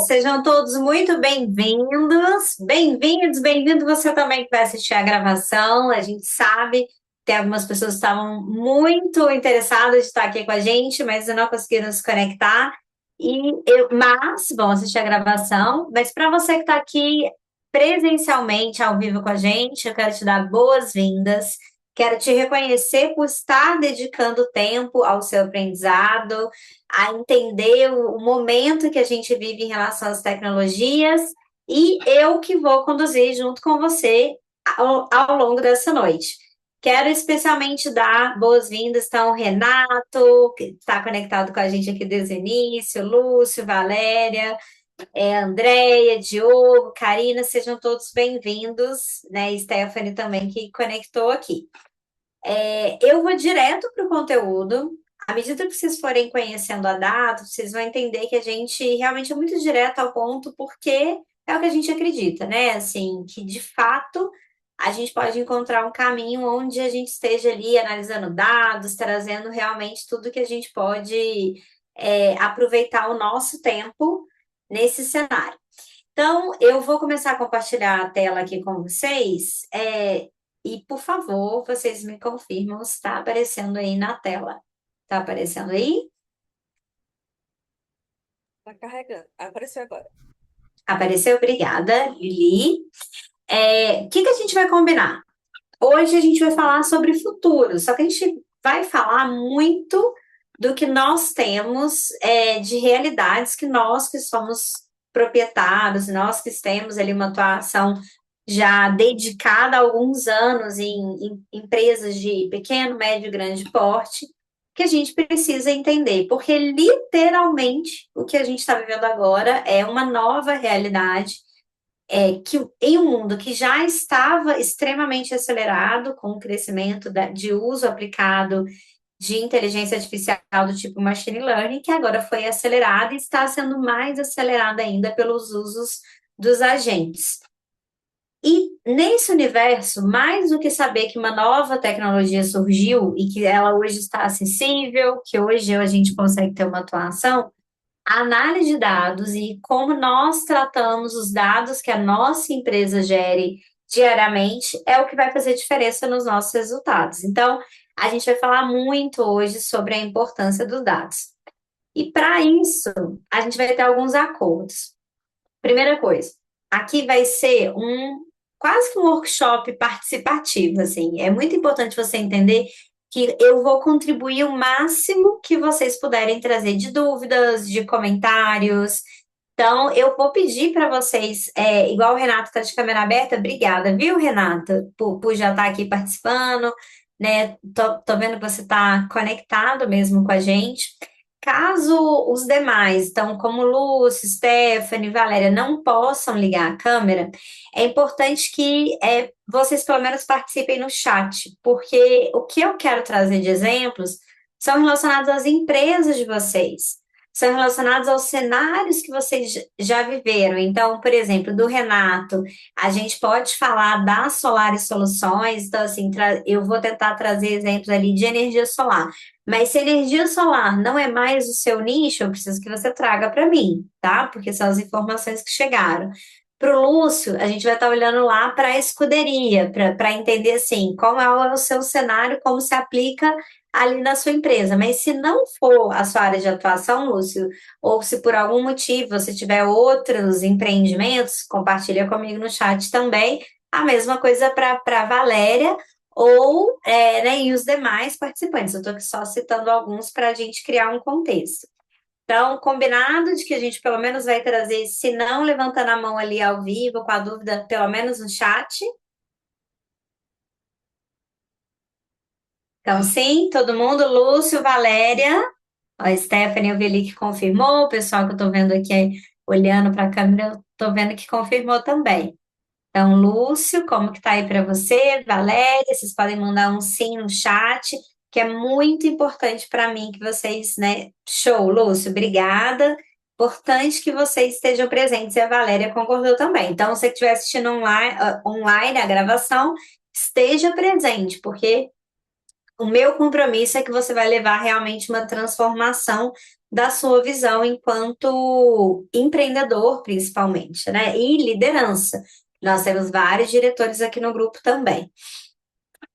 Sejam todos muito bem-vindos. Bem-vindos, bem-vindo você também que vai assistir a gravação. A gente sabe que tem algumas pessoas que estavam muito interessadas de estar aqui com a gente, mas não conseguiram se conectar. Mas vão assistir a gravação. Mas para você que está aqui presencialmente, ao vivo com a gente, eu quero te dar boas-vindas. Quero te reconhecer por estar dedicando tempo ao seu aprendizado, a entender o momento que a gente vive em relação às tecnologias, e eu que vou conduzir junto com você ao longo dessa noite. Quero especialmente dar boas-vindas, então, Renato, que está conectado com a gente aqui desde o início, Lúcio, Valéria, Andréia, Diogo, Karina, sejam todos bem-vindos, né? Stephanie também, que conectou aqui. Eu vou direto para o conteúdo. À medida que vocês forem conhecendo a data, vocês vão entender que a gente realmente é muito direto ao ponto, porque é o que a gente acredita, né? Assim, que de fato a gente pode encontrar um caminho onde a gente esteja ali analisando dados, trazendo realmente tudo que a gente pode aproveitar o nosso tempo nesse cenário. Então, eu vou começar a compartilhar a tela aqui com vocês. E, por favor, vocês me confirmam se está aparecendo aí na tela. Está aparecendo aí? Tá carregando. Apareceu agora. Apareceu? Obrigada, Lili. O que que a gente vai combinar? Hoje a gente vai falar sobre futuro, só que a gente vai falar muito do que nós temos de realidades que nós que somos proprietários, nós que temos ali uma atuação já dedicada há alguns anos em empresas de pequeno, médio e grande porte, que a gente precisa entender, porque literalmente o que a gente está vivendo agora é uma nova realidade, que em um mundo que já estava extremamente acelerado com o crescimento de uso aplicado de inteligência artificial do tipo machine learning, que agora foi acelerada e está sendo mais acelerada ainda pelos usos dos agentes. E nesse universo, mais do que saber que uma nova tecnologia surgiu e que ela hoje está acessível, que hoje a gente consegue ter uma atuação, a análise de dados e como nós tratamos os dados que a nossa empresa gere diariamente é o que vai fazer diferença nos nossos resultados. Então, a gente vai falar muito hoje sobre a importância dos dados. E para isso, a gente vai ter alguns acordos. Primeira coisa, aqui vai ser quase que um workshop participativo, assim. É muito importante você entender que eu vou contribuir o máximo que vocês puderem trazer de dúvidas, de comentários. Então, eu vou pedir para vocês, igual o Renato está de câmera aberta, obrigada, viu, Renato, por já estar aqui participando, né? Tô vendo que você está conectado mesmo com a gente. Caso os demais, então, como Lúcio, Stephanie, Valéria, não possam ligar a câmera, é importante que vocês pelo menos participem no chat, porque o que eu quero trazer de exemplos são relacionados às empresas de vocês, são relacionados aos cenários que vocês já viveram. Então, por exemplo, do Renato, a gente pode falar da Solar e Soluções, então, assim, eu vou tentar trazer exemplos ali de energia solar. Mas se energia solar não é mais o seu nicho, eu preciso que você traga para mim, tá? Porque são as informações que chegaram. Para o Lúcio, a gente vai estar olhando lá para a escuderia, para entender assim, qual é o seu cenário, como se aplica ali na sua empresa. Mas se não for a sua área de atuação, Lúcio, ou se por algum motivo você tiver outros empreendimentos, compartilha comigo no chat também. A mesma coisa para Valéria ou né, e os demais participantes. Eu estou aqui só citando alguns para a gente criar um contexto. Então, combinado de que a gente pelo menos vai trazer, se não levantando a mão ali ao vivo, com a dúvida, pelo menos no chat. Então, sim, todo mundo, Lúcio, Valéria, a Stephanie, eu vi ali que confirmou, o pessoal que eu estou vendo aqui olhando para a câmera, eu estou vendo que confirmou também. Então, Lúcio, como que tá aí para você? Valéria, vocês podem mandar um sim no chat, que é muito importante para mim que vocês, né? Show, Lúcio, obrigada. Importante que vocês estejam presentes e a Valéria concordou também. Então, você que estiver assistindo online a gravação, esteja presente, porque o meu compromisso é que você vai levar realmente uma transformação da sua visão enquanto empreendedor, principalmente, né? E liderança. Nós temos vários diretores aqui no grupo também.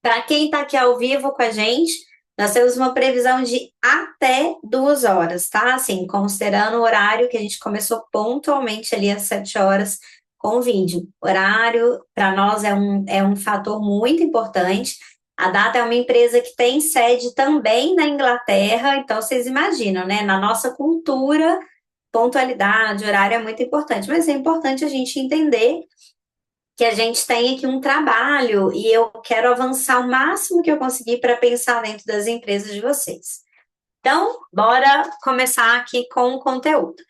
Para quem está aqui ao vivo com a gente, nós temos uma previsão de até 2 horas, tá? Assim, considerando o horário que a gente começou pontualmente ali às 7 horas com o vídeo. Horário, para nós, é um fator muito importante. A Data é uma empresa que tem sede também na Inglaterra, então vocês imaginam, né? Na nossa cultura, pontualidade, horário é muito importante, mas é importante a gente entender que a gente tem aqui um trabalho e eu quero avançar o máximo que eu conseguir para pensar dentro das empresas de vocês. Então, bora começar aqui com o conteúdo.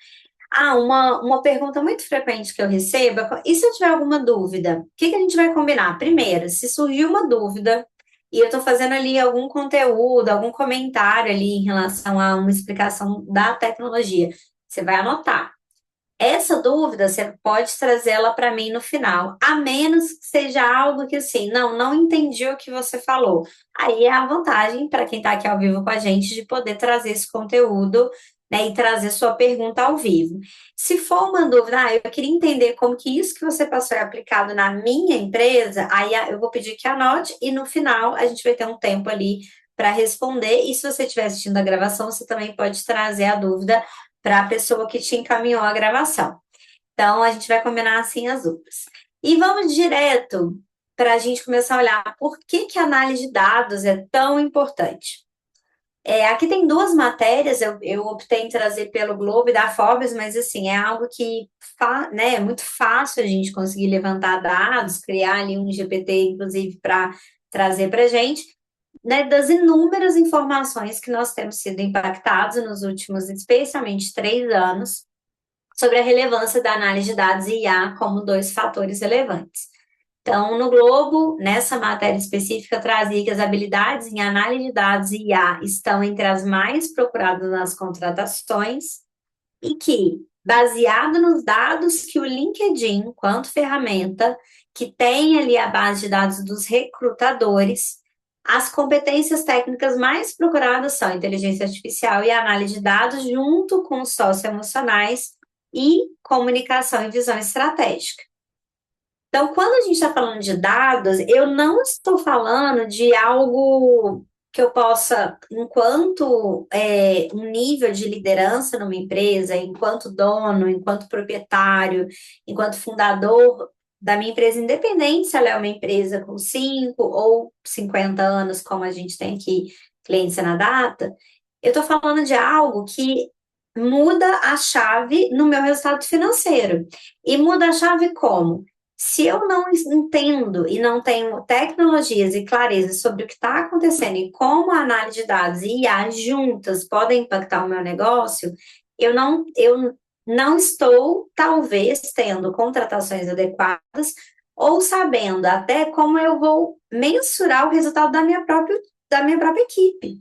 Uma pergunta muito frequente que eu recebo é: e se eu tiver alguma dúvida? O que que a gente vai combinar? Primeiro, se surgir uma dúvida e eu estou fazendo ali algum conteúdo, algum comentário ali em relação a uma explicação da tecnologia, você vai anotar. Essa dúvida você pode trazê-la para mim no final, a menos que seja algo que assim, não entendi o que você falou. Aí é a vantagem para quem está aqui ao vivo com a gente de poder trazer esse conteúdo, né, e trazer sua pergunta ao vivo. Se for uma dúvida, eu queria entender como que isso que você passou é aplicado na minha empresa, aí eu vou pedir que anote e no final a gente vai ter um tempo ali para responder. E se você estiver assistindo a gravação, você também pode trazer a dúvida para a pessoa que te encaminhou a gravação. Então, a gente vai combinar assim as duplas. E vamos direto para a gente começar a olhar por que que a análise de dados é tão importante. Aqui tem duas matérias, eu optei em trazer pelo Globo e da Forbes, mas assim, é algo que né, é muito fácil a gente conseguir levantar dados, criar ali um GPT, inclusive, para trazer para a gente, né, das inúmeras informações que nós temos sido impactados nos últimos, especialmente 3 anos, sobre a relevância da análise de dados e IA como dois fatores relevantes. Então, no Globo, nessa matéria específica, trazia que as habilidades em análise de dados e IA estão entre as mais procuradas nas contratações e que, baseado nos dados que o LinkedIn, enquanto ferramenta, que tem ali a base de dados dos recrutadores, as competências técnicas mais procuradas são inteligência artificial e análise de dados, junto com socioemocionais e comunicação e visão estratégica. Então, quando a gente está falando de dados, eu não estou falando de algo que eu possa, enquanto um nível de liderança numa empresa, enquanto dono, enquanto proprietário, enquanto fundador da minha empresa, independente se ela é uma empresa com 5 ou 50 anos, como a gente tem aqui, clientes na data, eu estou falando de algo que muda a chave no meu resultado financeiro. E muda a chave como? Se eu não entendo e não tenho tecnologias e clareza sobre o que está acontecendo e como a análise de dados e IA juntas podem impactar o meu negócio, eu não estou, talvez, tendo contratações adequadas ou sabendo até como eu vou mensurar o resultado da minha própria equipe.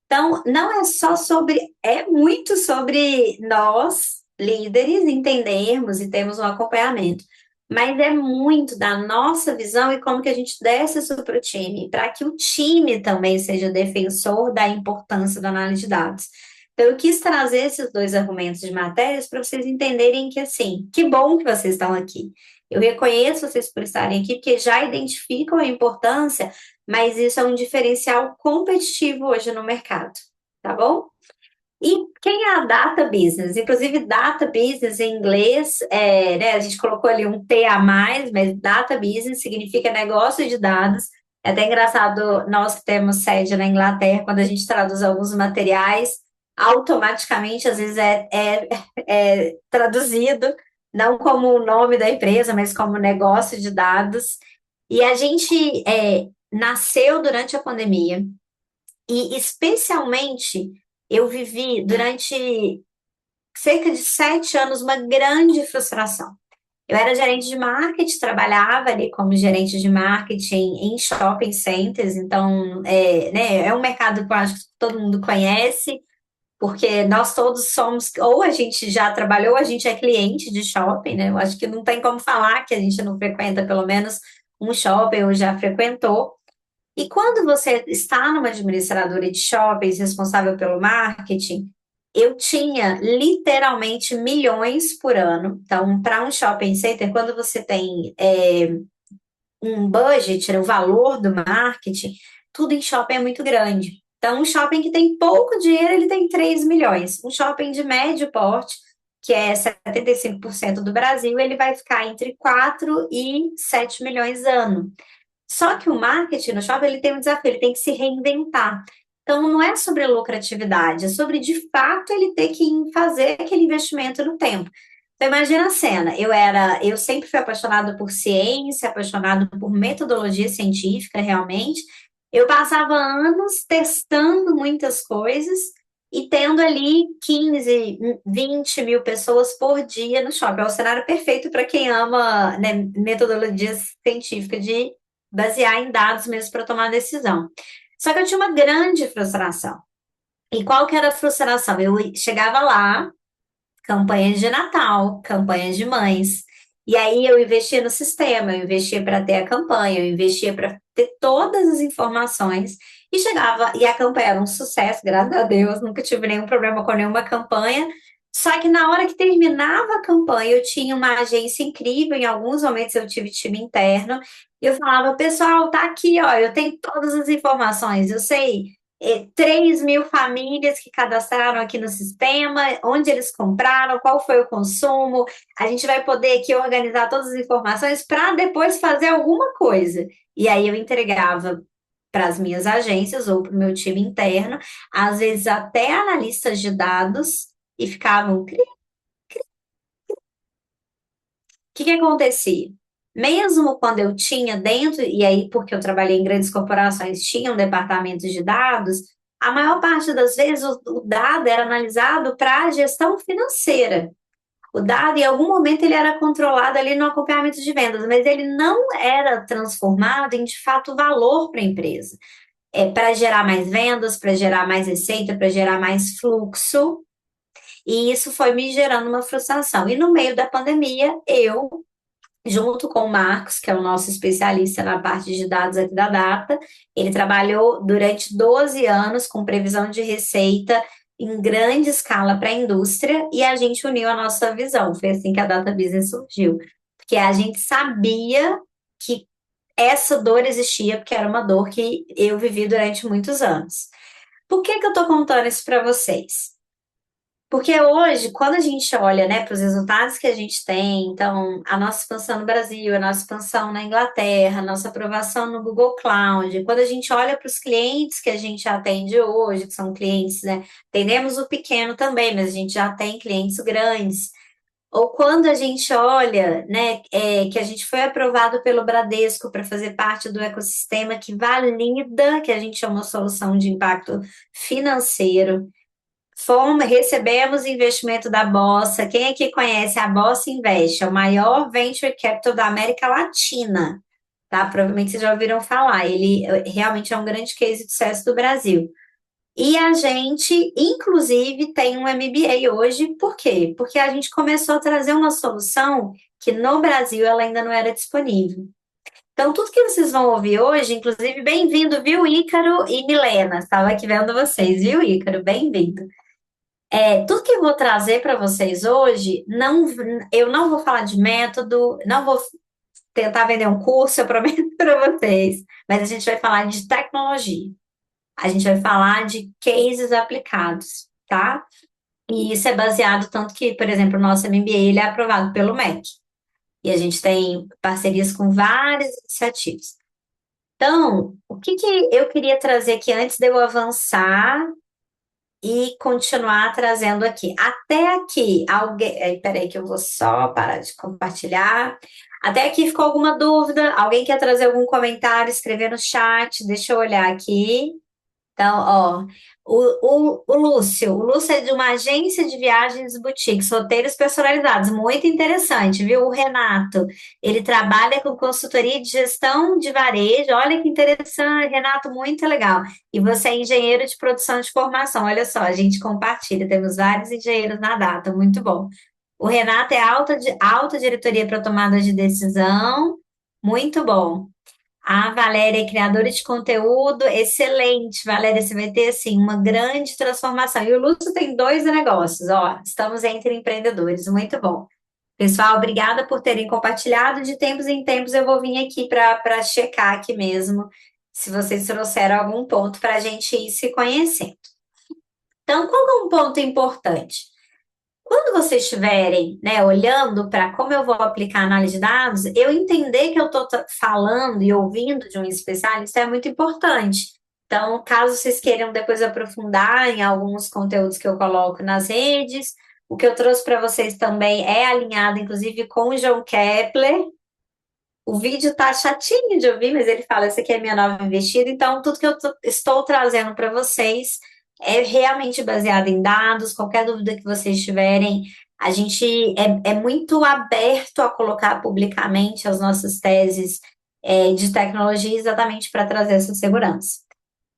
Então, não é só sobre, é muito sobre nós, líderes, entendermos e termos um acompanhamento, mas é muito da nossa visão e como que a gente desce isso para o time, para que o time também seja defensor da importância da análise de dados. Então, eu quis trazer esses dois argumentos de matérias para vocês entenderem que, assim, que bom que vocês estão aqui. Eu reconheço vocês por estarem aqui, porque já identificam a importância, mas isso é um diferencial competitivo hoje no mercado, tá bom? E quem é a Data Business? Inclusive, Data Business em inglês, né, a gente colocou ali um T a mais, mas Data Business significa negócio de dados. É até engraçado, nós que temos sede na Inglaterra, quando a gente traduz alguns materiais, automaticamente, às vezes, é traduzido, não como o nome da empresa, mas como negócio de dados. E a gente nasceu durante a pandemia, e especialmente eu vivi durante cerca de 7 anos uma grande frustração. Eu era gerente de marketing, trabalhava ali como gerente de marketing em shopping centers, então né, é um mercado que eu acho que todo mundo conhece, porque nós todos somos, ou a gente já trabalhou, ou a gente é cliente de shopping, né? Eu acho que não tem como falar que a gente não frequenta pelo menos um shopping ou já frequentou. E quando você está numa administradora de shoppings responsável pelo marketing, eu tinha literalmente milhões por ano. Então, para um shopping center, quando você tem um budget, né, o valor do marketing, tudo em shopping é muito grande. Então, um shopping que tem pouco dinheiro, ele tem 3 milhões. Um shopping de médio porte, que é 75% do Brasil, ele vai ficar entre 4 e 7 milhões ano. Só que o marketing no shopping ele tem um desafio, ele tem que se reinventar. Então, não é sobre lucratividade, é sobre de fato ele ter que fazer aquele investimento no tempo. Então, imagina a cena. Eu sempre fui apaixonada por ciência, apaixonada por metodologia científica, realmente. Eu passava anos testando muitas coisas e tendo ali 15, 20 mil pessoas por dia no shopping. É o cenário perfeito para quem ama, né, metodologia científica de basear em dados mesmo para tomar decisão. Só que eu tinha uma grande frustração. E qual que era a frustração? Eu chegava lá, campanhas de Natal, campanhas de mães. E aí eu investia no sistema, eu investia para ter a campanha, eu investia para ter todas as informações e chegava, e a campanha era um sucesso, graças a Deus, nunca tive nenhum problema com nenhuma campanha. Só que na hora que terminava a campanha, eu tinha uma agência incrível, em alguns momentos eu tive time interno, e eu falava, pessoal, tá aqui, ó, eu tenho todas as informações, eu sei 3 mil famílias que cadastraram aqui no sistema, onde eles compraram, qual foi o consumo. A gente vai poder aqui organizar todas as informações para depois fazer alguma coisa. E aí eu entregava para as minhas agências ou para o meu time interno, às vezes até analistas de dados, e ficavam. Que acontecia? Mesmo quando eu tinha dentro, e aí porque eu trabalhei em grandes corporações, tinham departamentos de dados, a maior parte das vezes o dado era analisado para a gestão financeira. O dado, em algum momento, ele era controlado ali no acompanhamento de vendas, mas ele não era transformado em, de fato, valor para a empresa. É para gerar mais vendas, para gerar mais receita, para gerar mais fluxo. E isso foi me gerando uma frustração. E no meio da pandemia, eu junto com o Marcos, que é o nosso especialista na parte de dados aqui da Data. Ele trabalhou durante 12 anos com previsão de receita em grande escala para a indústria e a gente uniu a nossa visão. Foi assim que a Data Business surgiu. Porque a gente sabia que essa dor existia, porque era uma dor que eu vivi durante muitos anos. Por que que eu estou contando isso para vocês? Porque hoje, quando a gente olha, né, para os resultados que a gente tem, então, a nossa expansão no Brasil, a nossa expansão na Inglaterra, a nossa aprovação no Google Cloud, quando a gente olha para os clientes que a gente atende hoje, que são clientes, né, atendemos o pequeno também, mas a gente já tem clientes grandes. Ou quando a gente olha, né, que a gente foi aprovado pelo Bradesco para fazer parte do ecossistema que valida que a gente é uma solução de impacto financeiro. Recebemos investimento da Bossa. Quem aqui conhece a Bossa Invest? É o maior venture capital da América Latina, tá? Provavelmente vocês já ouviram falar. Ele realmente é um grande case de sucesso do Brasil. E a gente, inclusive, tem um MBA hoje. Por quê? Porque a gente começou a trazer uma solução que no Brasil ela ainda não era disponível. Então, tudo que vocês vão ouvir hoje, inclusive, bem-vindo, viu, Ícaro e Milena? Estava aqui vendo vocês, viu, Ícaro? Bem-vindo. Tudo que eu vou trazer para vocês hoje, eu não vou falar de método, não vou tentar vender um curso, eu prometo para vocês, mas a gente vai falar de tecnologia, a gente vai falar de cases aplicados, tá? E isso é baseado tanto que, por exemplo, o nosso MBA ele é aprovado pelo MEC, e a gente tem parcerias com várias iniciativas. Então, o que que eu queria trazer aqui antes de eu avançar e continuar trazendo aqui. Até aqui, alguém. Peraí, que eu vou só parar de compartilhar. Até aqui ficou alguma dúvida? Alguém quer trazer algum comentário, escrever no chat? Deixa eu olhar aqui. Então, ó, o Lúcio é de uma agência de viagens boutiques, roteiros personalizados, muito interessante, viu? O Renato, ele trabalha com consultoria de gestão de varejo, olha que interessante, Renato, muito legal. E você é engenheiro de produção de formação, olha só, a gente compartilha, temos vários engenheiros na data, muito bom. O Renato é alta diretoria para tomada de decisão, muito bom. A Valéria é criadora de conteúdo, excelente, Valéria, você vai ter assim uma grande transformação. E o Lúcio tem dois negócios, ó, estamos entre empreendedores, muito bom. Pessoal, obrigada por terem compartilhado. De tempos em tempos eu vou vir aqui para checar aqui mesmo, se vocês trouxeram algum ponto para a gente ir se conhecendo. Então, qual é um ponto importante? Quando vocês estiverem, né, olhando para como eu vou aplicar análise de dados, eu entender que eu estou falando e ouvindo de um especialista é muito importante. Então, caso vocês queiram depois aprofundar em alguns conteúdos que eu coloco nas redes, o que eu trouxe para vocês também é alinhado, inclusive, com o João Kepler. O vídeo tá chatinho de ouvir, mas ele fala: essa aqui é a minha nova investida. Então, tudo que eu estou trazendo para vocês é realmente baseado em dados. Qualquer dúvida que vocês tiverem, a gente é muito aberto a colocar publicamente as nossas teses de tecnologia exatamente para trazer essa segurança.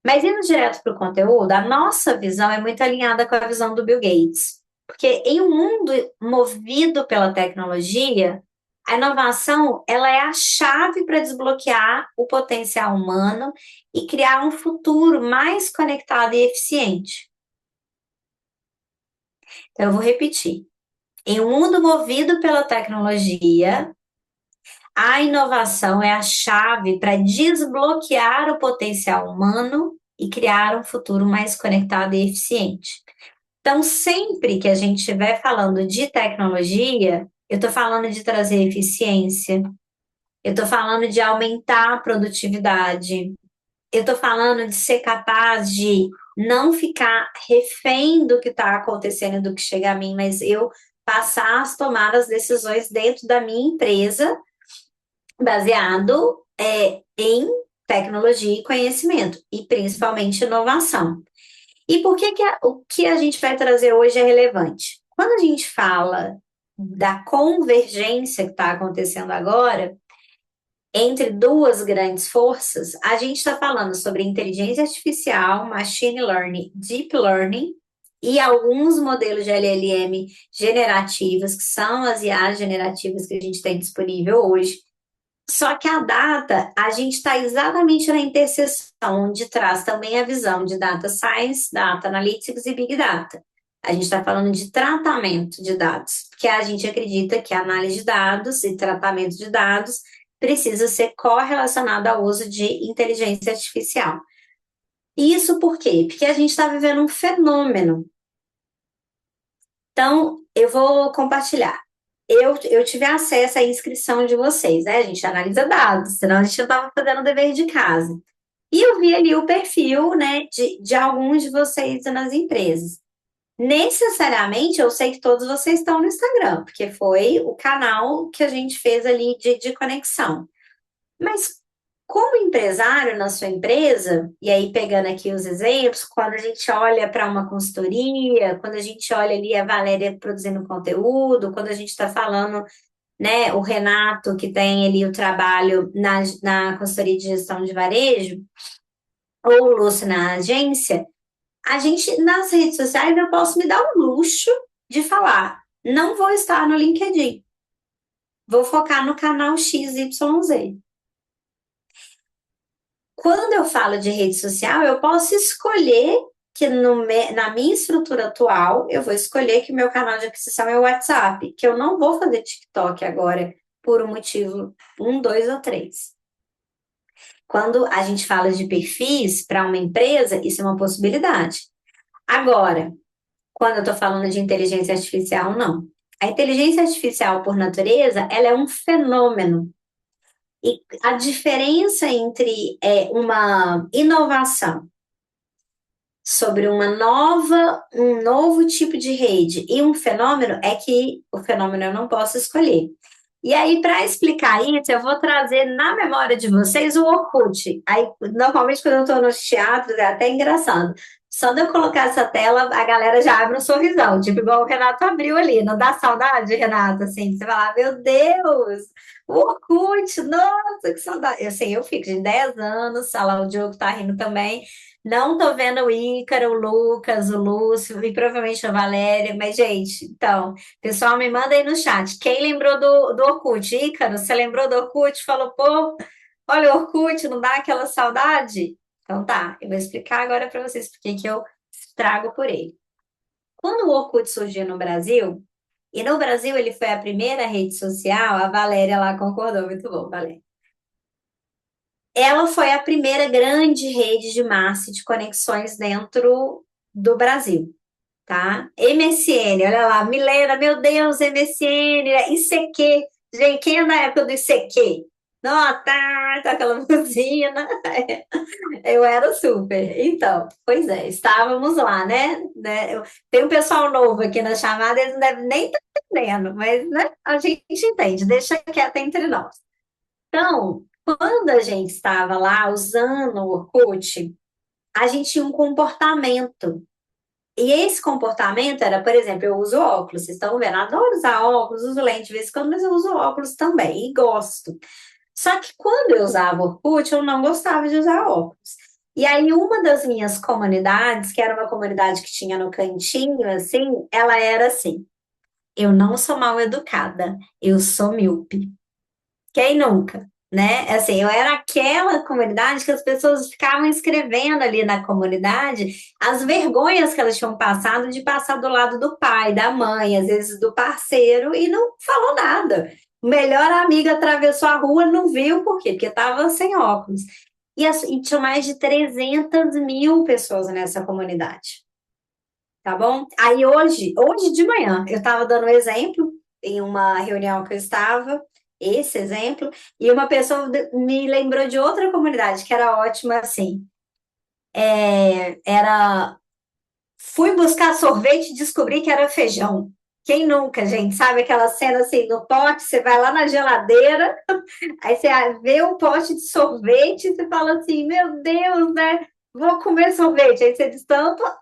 Mas indo direto para o conteúdo, a nossa visão é muito alinhada com a visão do Bill Gates. Porque em um mundo movido pela tecnologia, a inovação ela é a chave para desbloquear o potencial humano e criar um futuro mais conectado e eficiente. Então, eu vou repetir. Em um mundo movido pela tecnologia, a inovação é a chave para desbloquear o potencial humano e criar um futuro mais conectado e eficiente. Então, sempre que a gente estiver falando de tecnologia, eu estou falando de trazer eficiência, eu estou falando de aumentar a produtividade, eu estou falando de ser capaz de não ficar refém do que está acontecendo, do que chega a mim, mas eu passar a tomar as decisões dentro da minha empresa, baseado em tecnologia e conhecimento, e principalmente inovação. E por que o que a gente vai trazer hoje é relevante? Quando a gente fala da convergência que está acontecendo agora entre duas grandes forças, a gente está falando sobre inteligência artificial, machine learning, deep learning e alguns modelos de LLM generativos, que são as IAs generativas que a gente tem disponível hoje. Só que a data, a gente está exatamente na interseção, onde traz também a visão de data science, data analytics e big data. A gente está falando de tratamento de dados, porque a gente acredita que a análise de dados e tratamento de dados precisa ser correlacionado ao uso de inteligência artificial. Isso por quê? Porque a gente está vivendo um fenômeno. Então, eu vou compartilhar. Eu tive acesso à inscrição de vocês, né? A gente analisa dados, senão a gente não estava fazendo o dever de casa. E eu vi ali o perfil, né, de alguns de vocês nas empresas. Necessariamente, eu sei que todos vocês estão no Instagram, porque foi o canal que a gente fez ali de conexão. Mas como empresário na sua empresa, e aí pegando aqui os exemplos, quando a gente olha para uma consultoria, quando a gente olha ali a Valéria produzindo conteúdo, quando a gente está falando, né, o Renato que tem ali o trabalho na consultoria de gestão de varejo, ou o Lúcio na agência, a gente nas redes sociais eu posso me dar o luxo de falar, não vou estar no LinkedIn, vou focar no canal XYZ. Quando eu falo de rede social, eu posso escolher que na minha estrutura atual, eu vou escolher que o meu canal de aquisição é o WhatsApp, que eu não vou fazer TikTok agora por um motivo, um, dois ou três. Quando a gente fala de perfis para uma empresa, isso é uma possibilidade. Agora, quando eu estou falando de inteligência artificial, não. A inteligência artificial, por natureza, ela é um fenômeno. E a diferença entre uma inovação sobre um novo tipo de rede e um fenômeno é que o fenômeno eu não posso escolher. E aí, para explicar isso, eu vou trazer na memória de vocês o Orkut. Aí, normalmente, quando eu estou nos teatros, é até engraçado. Só de eu colocar essa tela, a galera já abre um sorrisão, tipo igual o Renato abriu ali. Não dá saudade, Renato? Assim, você fala, meu Deus, o Orkut, nossa, que saudade. Eu sei, eu fico de 10 anos, sei lá, o Diogo tá rindo também. Não tô vendo o Ícaro, o Lucas, o Lúcio e provavelmente a Valéria, mas, gente, então, pessoal, me manda aí no chat. Quem lembrou do Orkut? Ícaro, você lembrou do Orkut? Falou, pô, Olha, o Orkut, não dá aquela saudade? Então tá, eu vou explicar agora para vocês porque que eu trago por ele. Quando o Orkut surgiu no Brasil, e no Brasil ele foi a primeira rede social, a Valéria lá concordou, muito bom, Valéria. Ela foi a primeira grande rede de massa de conexões dentro do Brasil, tá? MSN, olha lá, Milena, meu Deus, MSN, ICQ. Gente, quem é da época do ICQ? Não, tá aquela buzina. Eu era super. Então, pois é, estávamos lá, né? Tem um pessoal novo aqui na chamada, eles não devem nem estar entendendo, mas né, a gente entende, deixa quieto entre nós. Então, quando a gente estava lá usando o Orkut, a gente tinha um comportamento. E esse comportamento era, por exemplo, eu uso óculos, vocês estão vendo, adoro usar óculos, uso lente de vez em quando, mas eu uso óculos também e gosto. Só que quando eu usava Orkut, eu não gostava de usar óculos. E aí, uma das minhas comunidades, que era uma comunidade que tinha no cantinho, assim, ela era assim: eu não sou mal educada, eu sou míope. Quem nunca? Né? Assim, eu era aquela comunidade que as pessoas ficavam escrevendo ali na comunidade as vergonhas que elas tinham passado de passar do lado do pai, da mãe, às vezes do parceiro, e não falou nada. O melhor amigo atravessou a rua, não viu por quê? Porque estava sem óculos. E tinha mais de 300 mil pessoas nessa comunidade, tá bom? Aí hoje de manhã, eu estava dando um exemplo em uma reunião que eu estava, esse exemplo, e uma pessoa me lembrou de outra comunidade que era ótima assim. Era fui buscar sorvete e descobri que era feijão. Quem nunca, gente? Sabe aquela cena assim no pote? Você vai lá na geladeira, aí você vê um pote de sorvete e você fala assim: Meu Deus, né? Vou comer sorvete. Aí você destampa,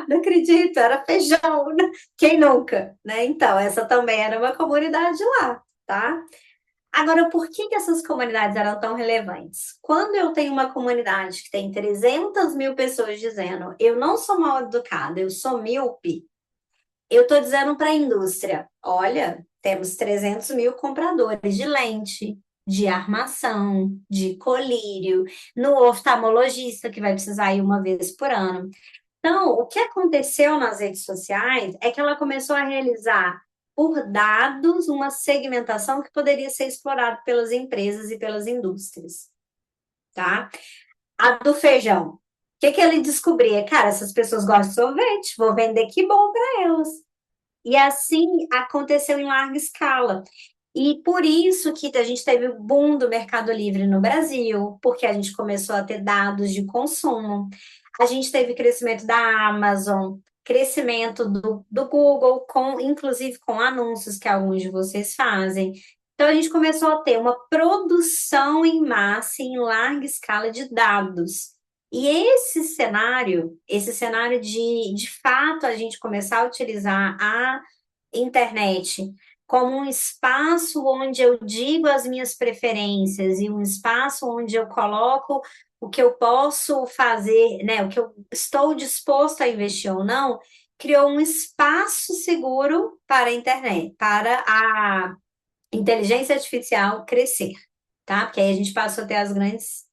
não acredito, era feijão, né? Quem nunca, né? Então, essa também era uma comunidade lá, tá? Agora, por que que essas comunidades eram tão relevantes? Quando eu tenho uma comunidade que tem 300 mil pessoas dizendo eu não sou mal educada, eu sou míope, eu estou dizendo para a indústria: olha, temos 300 mil compradores de lente, de armação, de colírio, no oftalmologista, que vai precisar ir uma vez por ano. Então, o que aconteceu nas redes sociais é que ela começou a realizar, por dados, uma segmentação que poderia ser explorada pelas empresas e pelas indústrias, tá? A do feijão. O que que ele descobria? Cara, essas pessoas gostam de sorvete, vou vender que bom para elas. E assim aconteceu em larga escala. E por isso que a gente teve o boom do Mercado Livre no Brasil, porque a gente começou a ter dados de consumo. A gente teve crescimento da Amazon, crescimento do Google, inclusive com anúncios que alguns de vocês fazem. Então a gente começou a ter uma produção em massa, em larga escala de dados. E esse cenário de fato a gente começar a utilizar a internet como um espaço onde eu digo as minhas preferências e um espaço onde eu coloco o que eu posso fazer, né, o que eu estou disposto a investir ou não, criou um espaço seguro para a internet, para a inteligência artificial crescer, tá? Porque aí a gente passou a ter as grandes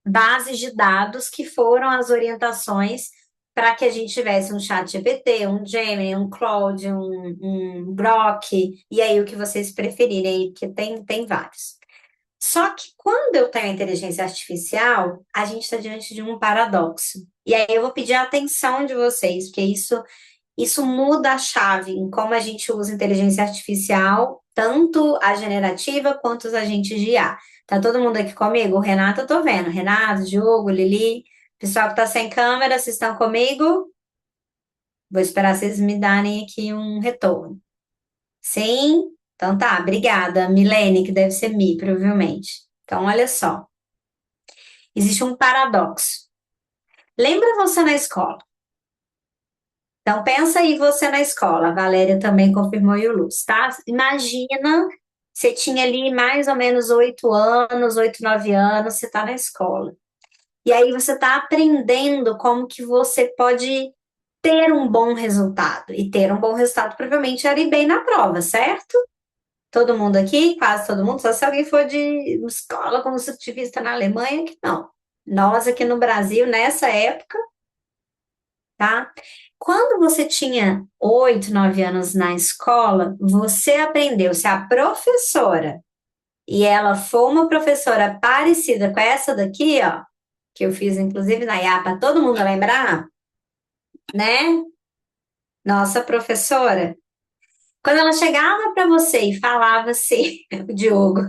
bases de dados que foram as orientações para que a gente tivesse um chat GPT, um Gemini, um Claude, um Grok, e aí o que vocês preferirem, aí, porque tem vários. Só que quando eu tenho a inteligência artificial, a gente está diante de um paradoxo. E aí eu vou pedir a atenção de vocês, porque isso muda a chave em como a gente usa inteligência artificial, tanto a generativa quanto os agentes de IA. Tá todo mundo aqui comigo? O Renato, eu tô vendo. Renato, Diogo, Lili, pessoal que tá sem câmera, vocês estão comigo? Vou esperar vocês me darem aqui um retorno. Sim? Então tá, obrigada. Milene, que deve ser Mi, provavelmente. Então, olha só. Existe um paradoxo. Lembra você na escola? Então, pensa aí você na escola. A Valéria também confirmou e o Luz, tá? Imagina, você tinha ali mais ou menos 8 anos, 8, 9 anos, você está na escola. E aí você está aprendendo como que você pode ter um bom resultado. E ter um bom resultado provavelmente era ir bem na prova, certo? Todo mundo aqui, quase todo mundo, só se alguém for de escola construtivista na Alemanha, que não. Nós aqui no Brasil, nessa época, tá? Quando você tinha 8, 9 anos na escola, você aprendeu, se a professora, e ela for uma professora parecida com essa daqui, ó, que eu fiz inclusive na IAPA, todo mundo lembrar, né? Nossa professora. Quando ela chegava para você e falava assim, o Diogo,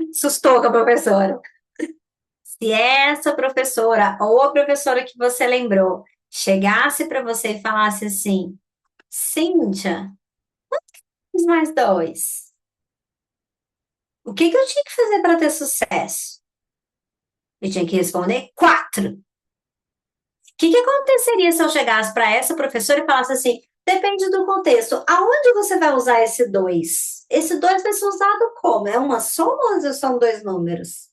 assustou com a professora. Se essa professora ou a professora que você lembrou chegasse para você e falasse assim, Cíntia, mais dois. O que que eu tinha que fazer para ter sucesso? Eu tinha que responder quatro. O que que aconteceria se eu chegasse para essa professora e falasse assim, depende do contexto, aonde você vai usar esse dois? Esse dois vai ser usado como? É uma soma ou são dois números?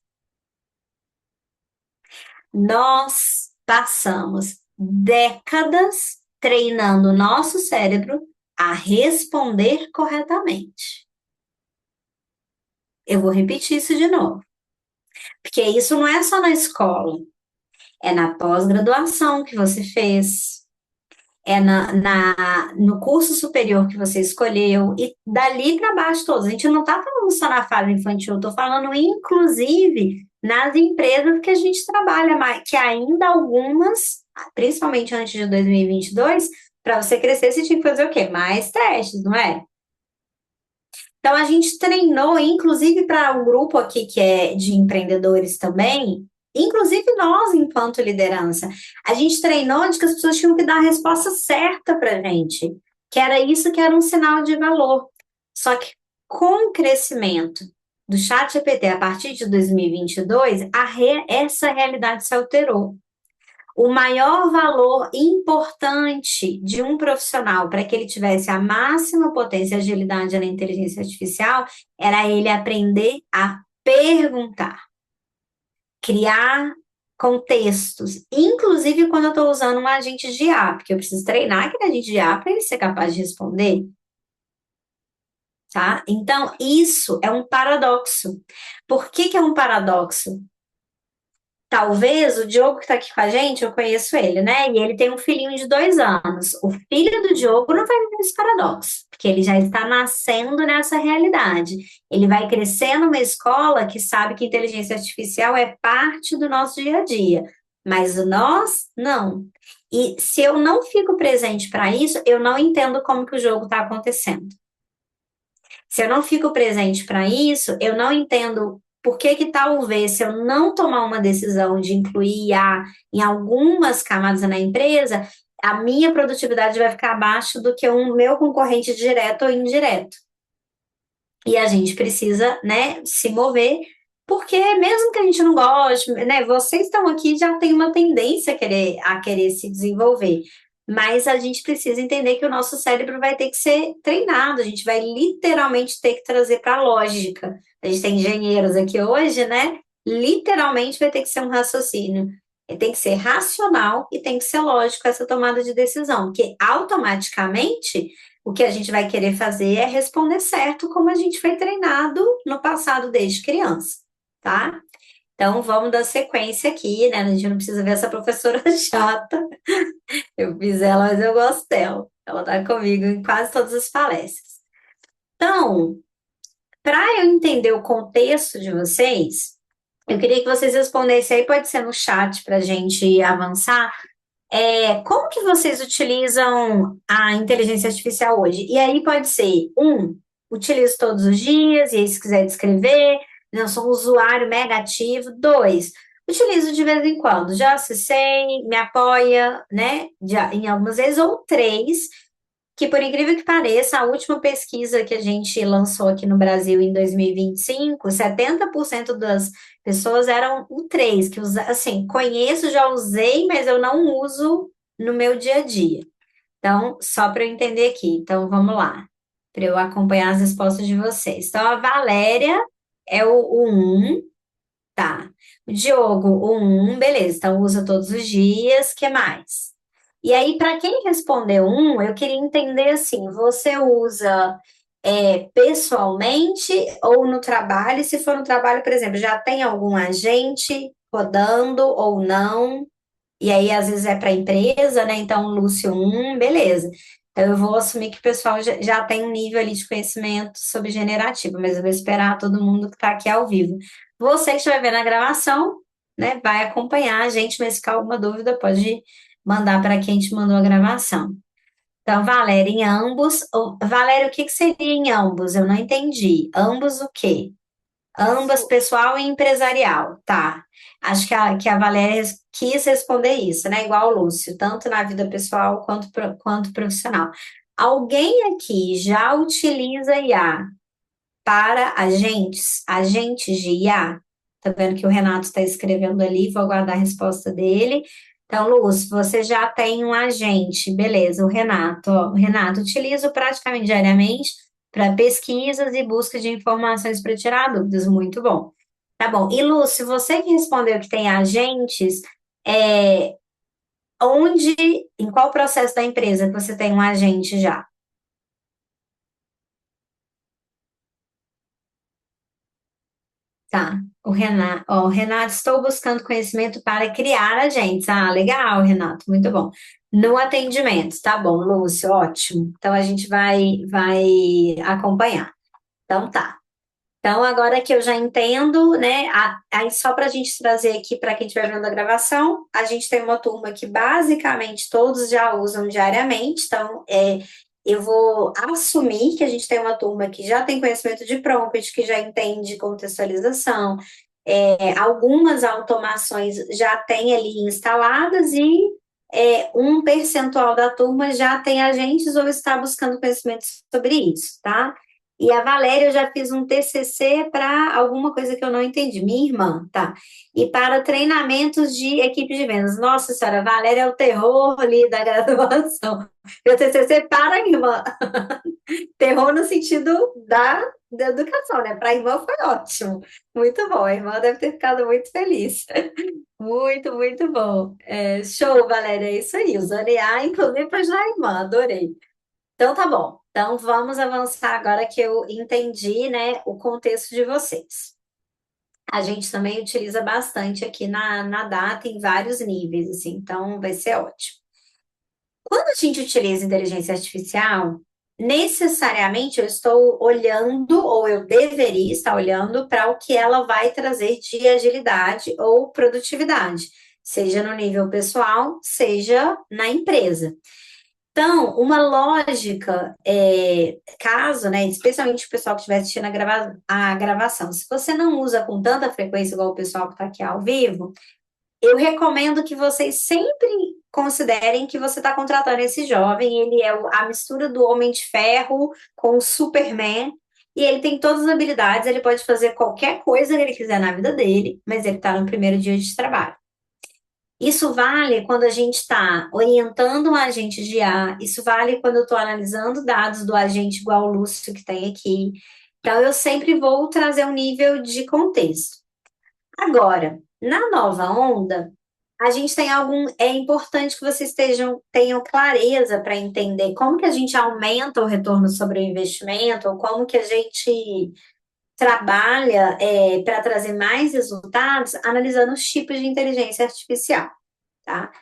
Nós passamos décadas treinando o nosso cérebro a responder corretamente. Eu vou repetir isso de novo, porque isso não é só na escola, é na pós-graduação que você fez, é no curso superior que você escolheu, e dali para baixo todos. A gente não está falando só na fase infantil, estou falando inclusive nas empresas que a gente trabalha, mas que ainda algumas, principalmente antes de 2022, para você crescer, você tinha que fazer o quê? Mais testes, não é? Então, a gente treinou, inclusive para um grupo aqui que é de empreendedores também, inclusive nós, enquanto liderança, a gente treinou de que as pessoas tinham que dar a resposta certa para a gente, que era isso que era um sinal de valor. Só que com o crescimento do ChatGPT a partir de 2022, essa realidade se alterou. O maior valor importante de um profissional para que ele tivesse a máxima potência e agilidade na inteligência artificial era ele aprender a perguntar, criar contextos, inclusive quando eu estou usando um agente de IA, porque eu preciso treinar aquele agente de IA para ele ser capaz de responder, tá? Então, isso é um paradoxo. Por que que é um paradoxo? Talvez o Diogo que está aqui com a gente, eu conheço ele, né? E ele tem um filhinho de 2 anos. O filho do Diogo não vai viver esse paradoxo, porque ele já está nascendo nessa realidade. Ele vai crescer numa escola que sabe que inteligência artificial é parte do nosso dia a dia, mas nós não. E se eu não fico presente para isso, eu não entendo como que o jogo está acontecendo. Se eu não fico presente para isso, eu não entendo por que que talvez se eu não tomar uma decisão de incluir IA em algumas camadas na empresa, a minha produtividade vai ficar abaixo do que o meu concorrente direto ou indireto. E a gente precisa, né, se mover, porque mesmo que a gente não goste, né, vocês estão aqui já tem uma tendência a querer se desenvolver. Mas a gente precisa entender que o nosso cérebro vai ter que ser treinado, a gente vai literalmente ter que trazer para a lógica. A gente tem engenheiros aqui hoje, né? Literalmente vai ter que ser um raciocínio. Tem que ser racional e tem que ser lógico essa tomada de decisão, porque automaticamente o que a gente vai querer fazer é responder certo como a gente foi treinado no passado desde criança, tá? Então vamos dar sequência aqui, né? A gente não precisa ver essa professora chata. Eu fiz ela, mas eu gosto dela. Ela tá comigo em quase todas as palestras. Então, para eu entender o contexto de vocês, eu queria que vocês respondessem aí, pode ser no chat para a gente avançar. Como que vocês utilizam a inteligência artificial hoje? E aí pode ser, utilizo todos os dias, e aí se quiser descrever, não sou um usuário mega ativo. Dois, utilizo de vez em quando, já acessei, me apoia, né, em algumas vezes. Ou três, que por incrível que pareça, a última pesquisa que a gente lançou aqui no Brasil em 2025, 70% das pessoas eram o 3, que assim, conheço, já usei, mas eu não uso no meu dia a dia. Então, só para eu entender aqui. Então, vamos lá, para eu acompanhar as respostas de vocês. Então, a Valéria é o 1, tá. O Diogo, o 1, beleza. Então, usa todos os dias. Que mais? E aí, para quem respondeu eu queria entender assim: você usa pessoalmente ou no trabalho? E se for no trabalho, por exemplo, já tem algum agente rodando ou não? E aí, às vezes, é para a empresa, né? Então, Lúcio beleza. Então, eu vou assumir que o pessoal já tem um nível ali de conhecimento sobre generativo, mas eu vou esperar todo mundo que está aqui ao vivo. Você que estiver vendo a gravação, né, vai acompanhar a gente, mas se ficar alguma dúvida, pode mandar para quem te mandou a gravação. Então, Valéria, em ambos. Valéria, o que que seria em ambos? Eu não entendi. Ambos o quê? Ambas, Isso, pessoal e empresarial, tá. Acho que a Valéria quis responder isso, né? Igual o Lúcio, tanto na vida pessoal quanto profissional. Alguém aqui já utiliza IA para agentes de IA? Tá vendo que o Renato está escrevendo ali, vou aguardar a resposta dele. Então, Lúcio, você já tem um agente, beleza, o Renato. Ó, o Renato utilizo praticamente diariamente para pesquisas e busca de informações para tirar dúvidas. Muito bom. Tá bom. E, Lúcio, você que respondeu que tem agentes, é, em qual processo da empresa que você tem um agente já? Tá. Renato, estou buscando conhecimento para criar agentes. Ah, legal, Renato, muito bom. No atendimento, tá bom, Lúcio, ótimo. Então a gente vai acompanhar. Então tá. Então agora que eu já entendo, né? Aí só para a gente trazer aqui para quem estiver vendo a gravação, a gente tem uma turma que basicamente todos já usam diariamente. Então eu vou assumir que a gente tem uma turma que já tem conhecimento de prompt, que já entende contextualização, algumas automações já tem ali instaladas e um percentual da turma já tem agentes ou está buscando conhecimento sobre isso, tá? E a Valéria, eu já fiz um TCC para alguma coisa que eu não entendi. Minha irmã, tá? E para treinamentos de equipe de vendas. Nossa senhora, a Valéria é o terror ali da graduação. Meu TCC para a irmã. Terror no sentido da educação, né? Para a irmã foi ótimo. Muito bom. A irmã deve ter ficado muito feliz. Muito, muito bom. Show, Valéria. É isso aí. Usando IA, inclusive, para ajudar a irmã. Adorei. Então, tá bom. Então, vamos avançar agora que eu entendi, né, o contexto de vocês. A gente também utiliza bastante aqui na data em vários níveis, assim, então vai ser ótimo. Quando a gente utiliza inteligência artificial, necessariamente eu estou olhando, ou eu deveria estar olhando, para o que ela vai trazer de agilidade ou produtividade, seja no nível pessoal, seja na empresa. Então, uma lógica, caso, né, especialmente o pessoal que estiver assistindo a gravação, se você não usa com tanta frequência igual o pessoal que está aqui ao vivo, eu recomendo que vocês sempre considerem que você está contratando esse jovem, ele é a mistura do Homem de Ferro com o Superman, e ele tem todas as habilidades, ele pode fazer qualquer coisa que ele quiser na vida dele, mas ele está no primeiro dia de trabalho. Isso vale quando a gente está orientando um agente de IA, isso vale quando eu estou analisando dados do agente igual o Lúcio que tem aqui. Então, eu sempre vou trazer um nível de contexto. Agora, na nova onda, a gente tem algum. É importante que vocês tenham clareza para entender como que a gente aumenta o retorno sobre o investimento, ou como que a gente trabalha para trazer mais resultados, analisando os tipos de inteligência artificial, tá?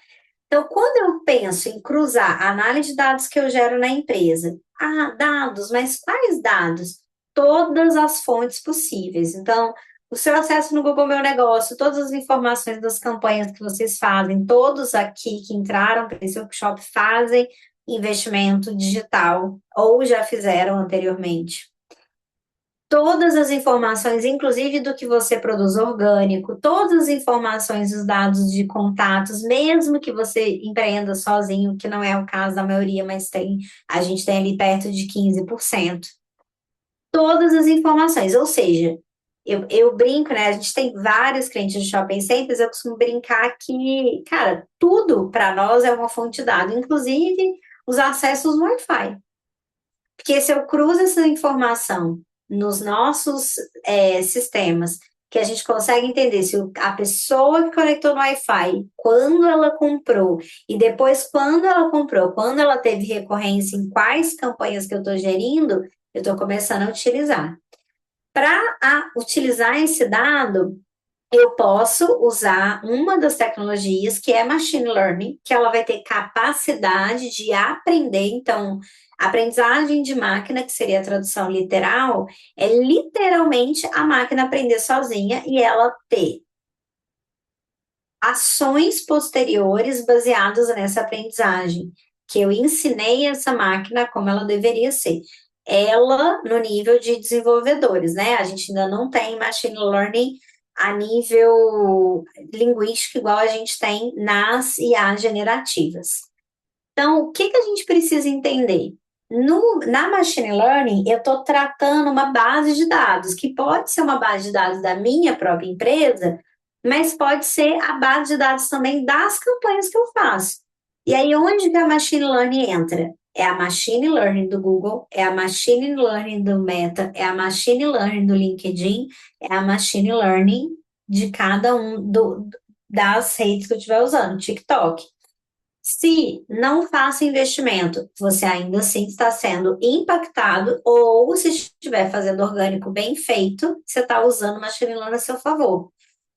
Então, quando eu penso em cruzar a análise de dados que eu gero na empresa, dados, mas quais dados? Todas as fontes possíveis. Então, o seu acesso no Google Meu Negócio, todas as informações das campanhas que vocês fazem, todos aqui que entraram para esse workshop fazem investimento digital ou já fizeram anteriormente todas as informações, inclusive do que você produz orgânico, todas as informações, os dados de contatos, mesmo que você empreenda sozinho, que não é o caso da maioria, mas a gente tem ali perto de 15%. Todas as informações, ou seja, eu brinco, né? A gente tem vários clientes de shopping centers, eu costumo brincar que, cara, tudo para nós é uma fonte de dados, inclusive os acessos Wi-Fi. Porque se eu cruzo essa informação nos nossos sistemas, que a gente consegue entender se a pessoa que conectou no Wi-Fi, quando ela comprou, e depois quando ela comprou, quando ela teve recorrência, em quais campanhas que eu estou gerindo, Eu estou começando a utilizar. Para utilizar esse dado, eu posso usar uma das tecnologias que é machine learning, que ela vai ter capacidade de aprender. Então, aprendizagem de máquina, que seria a tradução literal, é literalmente a máquina aprender sozinha e ela ter ações posteriores baseadas nessa aprendizagem, que eu ensinei essa máquina como ela deveria ser. Ela no nível de desenvolvedores, né? A gente ainda não tem machine learning a nível linguístico igual a gente tem nas IA generativas. Então, o que que a gente precisa entender? Na Machine Learning, eu estou tratando uma base de dados, que pode ser uma base de dados da minha própria empresa, mas pode ser a base de dados também das campanhas que eu faço. E aí, onde que a Machine Learning entra? É a Machine Learning do Google, é a Machine Learning do Meta, é a Machine Learning do LinkedIn, é a Machine Learning de cada das redes que eu estiver usando, TikTok. Se não faça investimento, você ainda assim está sendo impactado, ou se estiver fazendo orgânico bem feito, você está usando machine learning a seu favor.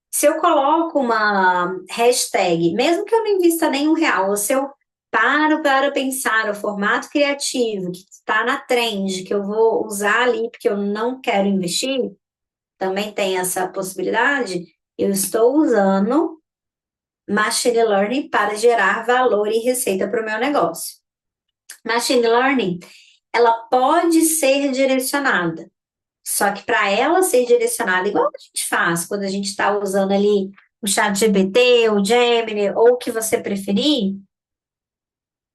Se eu coloco uma hashtag, mesmo que eu não invista nenhum real, ou se eu paro para pensar o formato criativo que está na trend, que eu vou usar ali porque eu não quero investir, também tem essa possibilidade, eu estou usando Machine Learning para gerar valor e receita para o meu negócio. Machine Learning, ela pode ser direcionada, só que para ela ser direcionada, igual a gente faz quando a gente está usando ali o ChatGPT, o Gemini, ou o que você preferir,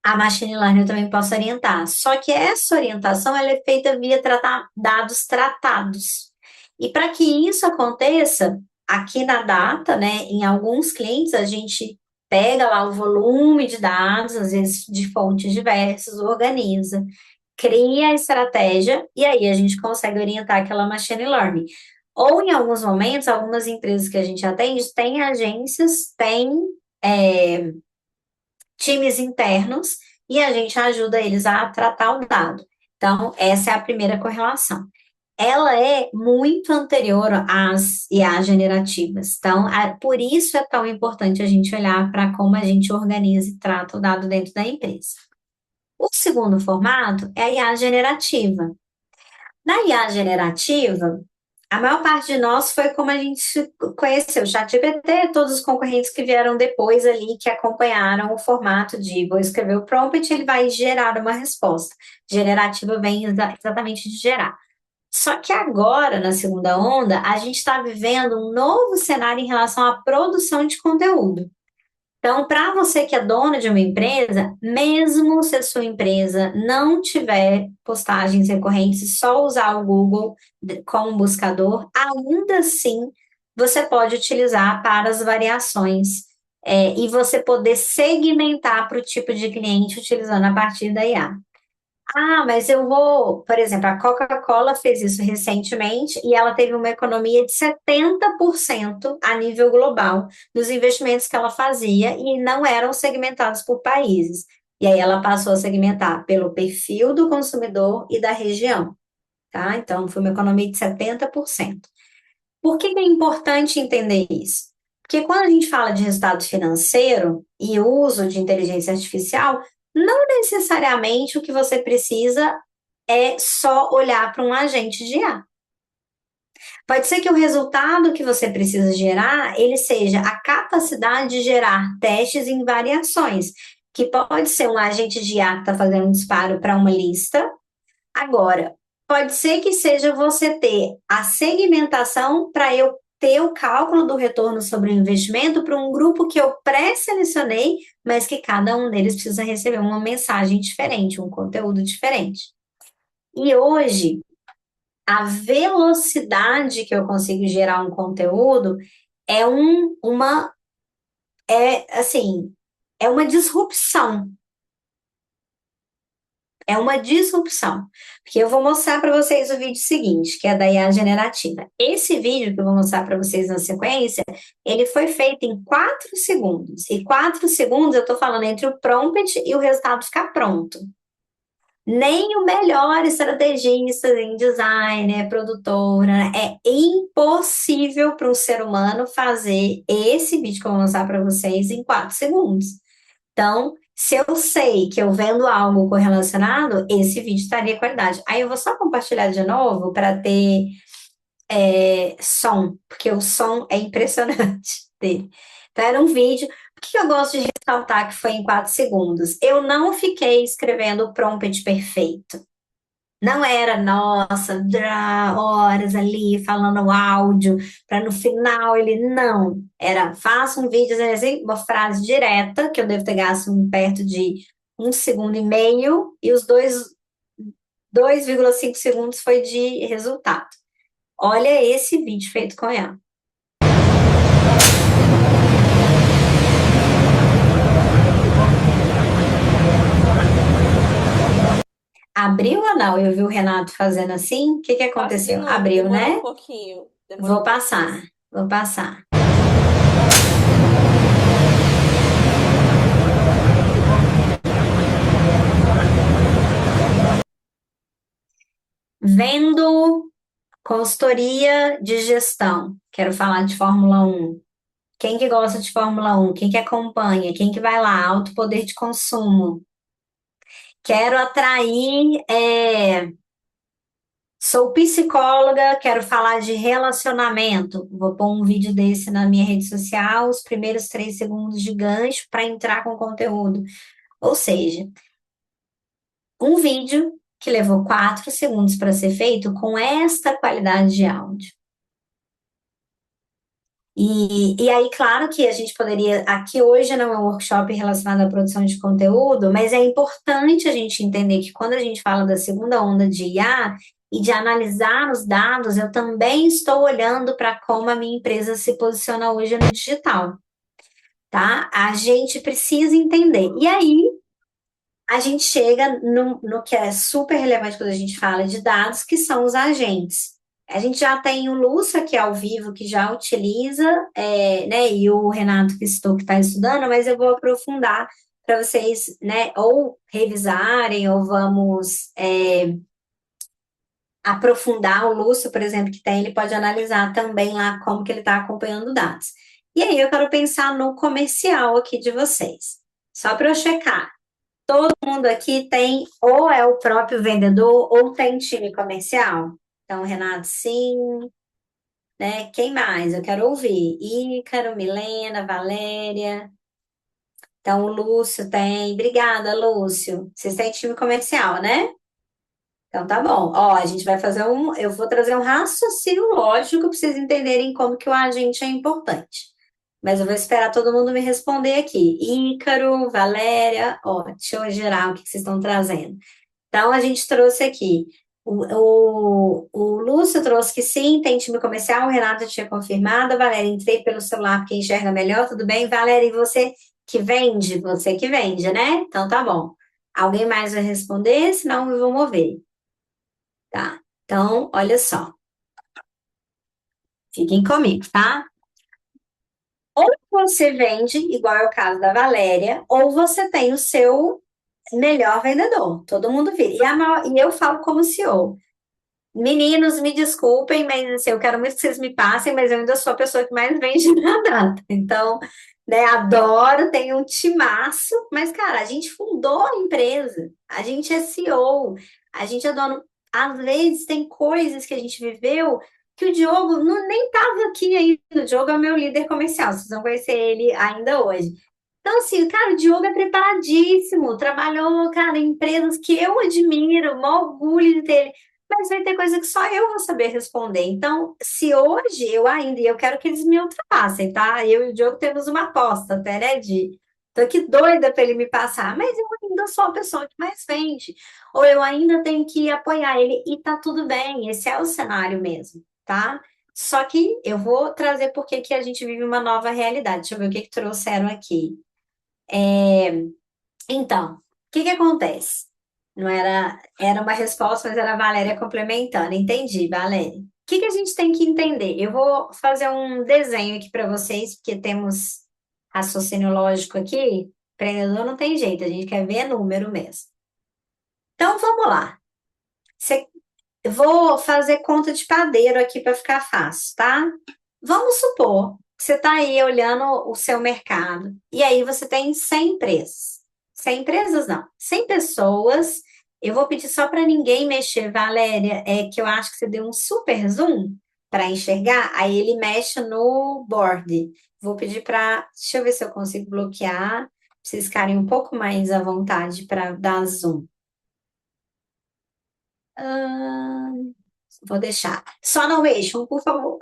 a Machine Learning eu também posso orientar. Só que essa orientação ela é feita via tratar dados tratados. E para que isso aconteça, aqui na data, né, em alguns clientes, a gente pega lá o volume de dados, às vezes de fontes diversas, organiza, cria a estratégia e aí a gente consegue orientar aquela machine learning. Ou em alguns momentos, algumas empresas que a gente atende têm agências, têm é, times internos e a gente ajuda eles a tratar o dado. Então, essa é a primeira correlação. Ela é muito anterior às IA generativas. Então, por isso é tão importante a gente olhar para como a gente organiza e trata o dado dentro da empresa. O segundo formato é a IA generativa. Na IA generativa, a maior parte de nós foi como a gente conheceu o ChatGPT, todos os concorrentes que vieram depois ali, que acompanharam o formato de vou escrever o prompt, ele vai gerar uma resposta. Generativa vem exatamente de gerar. Só que agora, na segunda onda, a gente está vivendo um novo cenário em relação à produção de conteúdo. Então, para você que é dono de uma empresa, mesmo se a sua empresa não tiver postagens recorrentes e só usar o Google como buscador, ainda assim você pode utilizar para as variações, e você poder segmentar para o tipo de cliente utilizando a partir da IA. Ah, mas eu vou, por exemplo, a Coca-Cola fez isso recentemente e ela teve uma economia de 70% a nível global dos investimentos que ela fazia e não eram segmentados por países. E aí ela passou a segmentar pelo perfil do consumidor e da região, tá? Então foi uma economia de 70%. Por que que é importante entender isso? Porque quando a gente fala de resultado financeiro e uso de inteligência artificial, não necessariamente o que você precisa é só olhar para um agente de IA. Pode ser que o resultado que você precisa gerar, ele seja a capacidade de gerar testes em variações, que pode ser um agente de IA que está fazendo um disparo para uma lista. Agora, pode ser que seja você ter a segmentação para eu ter o cálculo do retorno sobre o investimento para um grupo que eu pré-selecionei, mas que cada um deles precisa receber uma mensagem diferente, um conteúdo diferente. E hoje, a velocidade que eu consigo gerar um conteúdo é assim, é uma disrupção. É uma disrupção. Porque eu vou mostrar para vocês o vídeo seguinte, que é da IA generativa. Esse vídeo que eu vou mostrar para vocês na sequência, ele foi feito em 4 segundos. E 4 segundos eu estou falando entre o prompt e o resultado ficar pronto. Nem o melhor estrategista em design, produtora, né? É impossível para um ser humano fazer esse vídeo que eu vou mostrar para vocês em 4 segundos. Então, se eu sei que eu vendo algo correlacionado, esse vídeo estaria qualidade. Aí eu vou só compartilhar de novo para ter som, porque o som é impressionante dele. Então, era um vídeo. Por que eu gosto de ressaltar que foi em 4 segundos? Eu não fiquei escrevendo o prompt perfeito. Não era, nossa, horas ali falando áudio, para no final ele. Não. Era, faça um vídeo, assim, uma frase direta, que eu devo ter gasto perto de 1,5 segundo, e os 2,5 segundos foi de resultado. Olha esse vídeo feito com ela. Abriu ou não? Eu vi o Renato fazendo assim. O que que Passe de aconteceu? novo, Abriu, demorou um né? pouquinho. Demorou um Vou pouquinho. passar. Vou passar. Vendo consultoria de gestão. Quero falar de Fórmula 1. Quem que gosta de Fórmula 1? Quem que acompanha? Quem que vai lá? Alto poder de consumo. Quero atrair. Sou psicóloga, quero falar de relacionamento. Vou pôr um vídeo desse na minha rede social, os primeiros 3 segundos de gancho para entrar com conteúdo. Ou seja, um vídeo que levou 4 segundos para ser feito com esta qualidade de áudio. E aí, claro que a gente poderia. Aqui hoje não é um workshop relacionado à produção de conteúdo, mas é importante a gente entender que quando a gente fala da segunda onda de IA e de analisar os dados, eu também estou olhando para como a minha empresa se posiciona hoje no digital, tá? A gente precisa entender. E aí, a gente chega no que é super relevante quando a gente fala de dados, que são os agentes. A gente já tem o Lúcio aqui ao vivo, que já utiliza, né, e o Renato que estou que está estudando, mas eu vou aprofundar para vocês, né, ou revisarem, ou vamos aprofundar o Lúcio, por exemplo, que tem, ele pode analisar também lá como que ele está acompanhando dados. E aí eu quero pensar no comercial aqui de vocês. Só para eu checar mundo aqui tem ou é o próprio vendedor ou tem time comercial? Então, Renato, sim, né? Quem mais? Eu quero ouvir. Ícaro, Milena, Valéria. Então, o Lúcio tem. Obrigada, Lúcio. Vocês têm time comercial, né? Então, tá bom. Ó, a gente vai fazer um. Eu vou trazer um raciocínio lógico para vocês entenderem como que o agente é importante. Mas eu vou esperar todo mundo me responder aqui. Ícaro, Valéria, ó, deixa eu gerar o que vocês estão trazendo. Então, a gente trouxe aqui. O Lúcio trouxe que sim, tem time comercial. O Renato tinha confirmado. A Valéria, entrei pelo celular porque enxerga melhor. Tudo bem? Valéria, e você que vende? Você que vende, né? Então, tá bom. Alguém mais vai responder? Senão, eu vou mover. Tá? Então, olha só. Fiquem comigo, tá? Ou você vende, igual é o caso da Valéria, ou você tem o seu melhor vendedor. Todo mundo vira. E eu falo como CEO. Meninos, me desculpem, mas assim, eu quero muito que vocês me passem, mas eu ainda sou a pessoa que mais vende na data. Então, né, adoro, tenho um timaço, mas, cara, a gente fundou a empresa, a gente é CEO, a gente é dono. Às vezes tem coisas que a gente viveu que o Diogo nem estava aqui ainda. O Diogo é o meu líder comercial, vocês vão conhecer ele ainda hoje. Então, assim, cara, o Diogo é preparadíssimo, trabalhou, cara, em empresas que eu admiro, maior orgulho de ter ele. Mas vai ter coisa que só eu vou saber responder. Então, se hoje eu ainda, e eu quero que eles me ultrapassem, tá? Eu e o Diogo temos uma aposta até, né, de tô aqui doida para ele me passar, mas eu ainda sou a pessoa que mais vende. Ou eu ainda tenho que apoiar ele e tá tudo bem, esse é o cenário mesmo, tá? Só que eu vou trazer porque que a gente vive uma nova realidade. Deixa eu ver o que que trouxeram aqui. Então, o que que acontece? Não era, era uma resposta, mas era a Valéria complementando. Entendi, Valéria. O que que a gente tem que entender? Eu vou fazer um desenho aqui para vocês, porque temos raciocínio lógico aqui. Empreendedor não tem jeito, a gente quer ver número mesmo. Então vamos lá. Você- eu vou fazer conta de padeiro aqui para ficar fácil, tá? Vamos supor que você está aí olhando o seu mercado e aí você tem 100 empresas. 100 empresas não, 100 pessoas. Eu vou pedir só para ninguém mexer, Valéria, é que eu acho que você deu um super zoom para enxergar, aí ele mexe no board. Vou pedir para, deixa eu ver se eu consigo bloquear, pra vocês ficarem um pouco mais à vontade para dar zoom. Ah, vou deixar. Só não mexam, por favor,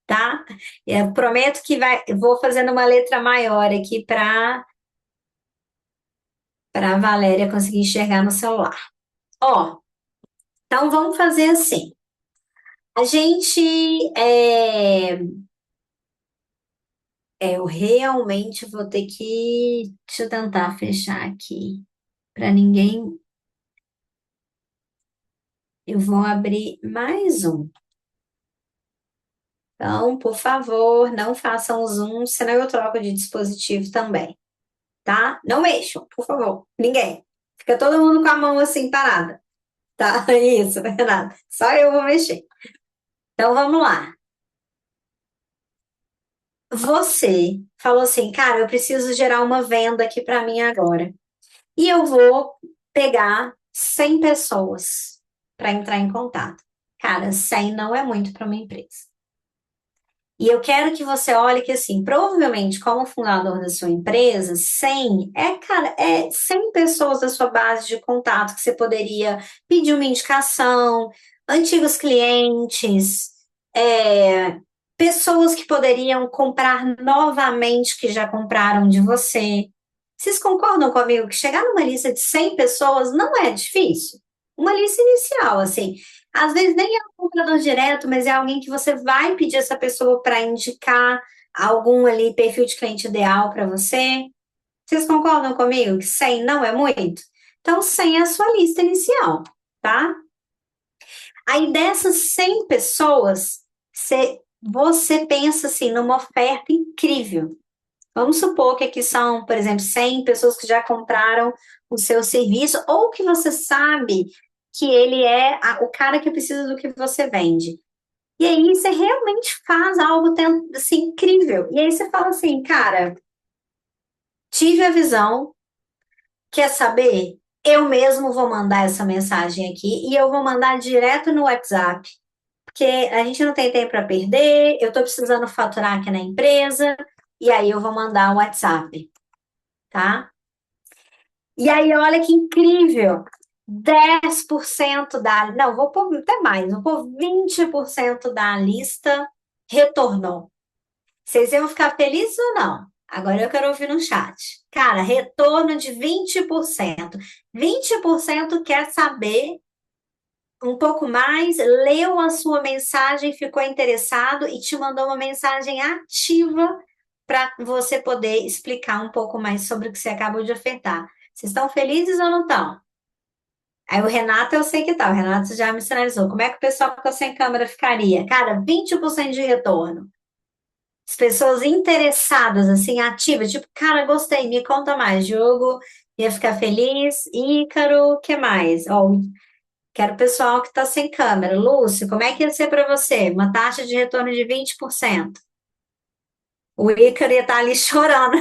tá? Eu prometo que eu vou fazendo uma letra maior aqui para a Valéria conseguir enxergar no celular. Ó, então vamos fazer assim. A gente eu realmente vou ter que, deixa eu tentar fechar aqui para ninguém. Eu vou abrir mais um. Então, por favor, não façam zoom, senão eu troco de dispositivo também, tá? Não mexam, por favor. Ninguém. Fica todo mundo com a mão assim parada, tá? Isso, Renata. Só eu vou mexer. Então vamos lá. Você falou assim, cara, eu preciso gerar uma venda aqui para mim agora. E eu vou pegar 100 pessoas para entrar em contato. Cara, 100 não é muito para uma empresa. E eu quero que você olhe que, assim, provavelmente, como fundador da sua empresa, 100 cara, 100 pessoas da sua base de contato que você poderia pedir uma indicação, antigos clientes, é, pessoas que poderiam comprar novamente que já compraram de você. Vocês concordam comigo que chegar numa lista de 100 pessoas não é difícil? Uma lista inicial, assim. Às vezes nem é um comprador direto, mas é alguém que você vai pedir essa pessoa para indicar algum ali perfil de cliente ideal para você. Vocês concordam comigo que 100 não é muito? Então, 100 é a sua lista inicial, tá? Aí dessas 100 pessoas, você pensa assim numa oferta incrível. Vamos supor que aqui são, por exemplo, 100 pessoas que já compraram o seu serviço ou que você sabe que ele é o cara que precisa do que você vende. E aí você realmente faz algo assim, incrível. E aí você fala assim, cara, tive a visão, quer saber? Eu mesmo vou mandar essa mensagem aqui e eu vou mandar direto no WhatsApp, porque a gente não tem tempo para perder, eu estou precisando faturar aqui na empresa, e aí eu vou mandar um WhatsApp, tá? E aí, olha que incrível! 10% não, vou pôr até mais, vou pôr 20% da lista retornou. Vocês iam ficar felizes ou não? Agora eu quero ouvir no chat. Cara, retorno de 20%. 20% quer saber um pouco mais, leu a sua mensagem, ficou interessado e te mandou uma mensagem ativa para você poder explicar um pouco mais sobre o que você acabou de ofertar. Vocês estão felizes ou não estão? Aí o Renato, eu sei que tá. O Renato já me sinalizou. Como é que o pessoal que ficou sem câmera ficaria? Cara, 20% de retorno. As pessoas interessadas, assim, ativas, tipo, cara, gostei, me conta mais. Diogo ia ficar feliz. Ícaro, o que mais? Ó, quero o pessoal que tá sem câmera. Lúcio, como é que ia ser para você? Uma taxa de retorno de 20%. O Ícaro ia estar ali chorando.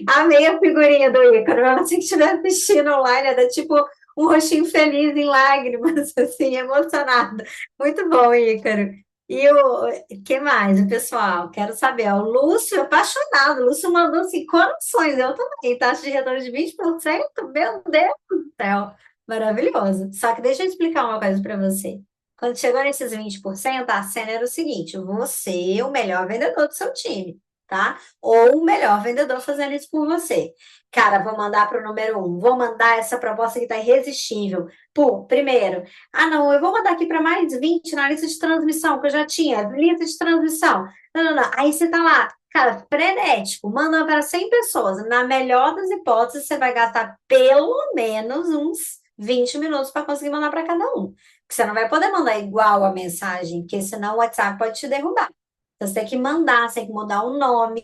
Amei a figurinha do Ícaro. Pra você que estiver assistindo online, era tipo um rostinho feliz em lágrimas, assim, emocionado. Muito bom, Ícaro. E o que mais, o pessoal? Quero saber. Ó, o Lúcio, apaixonado. O Lúcio mandou assim, corações. Eu também. Taxa de retorno de 20%. Meu Deus do céu. Maravilhoso. Só que deixa eu explicar uma coisa para você. Quando chegou nesses 20%, a cena era o seguinte: você, o melhor vendedor do seu time, tá? Ou o melhor vendedor fazendo isso por você. Cara, vou mandar para o número um, vou mandar essa proposta que está irresistível. Pô, primeiro, não, eu vou mandar aqui para mais 20 na lista de transmissão, que eu já tinha, lista de transmissão. Não, não, não. Aí você tá lá, cara, frenético, mandando para 100 pessoas. Na melhor das hipóteses, você vai gastar pelo menos uns 20 minutos para conseguir mandar para cada um. Porque você não vai poder mandar igual a mensagem, porque senão o WhatsApp pode te derrubar. Então, você tem que mandar, você tem que mudar o nome.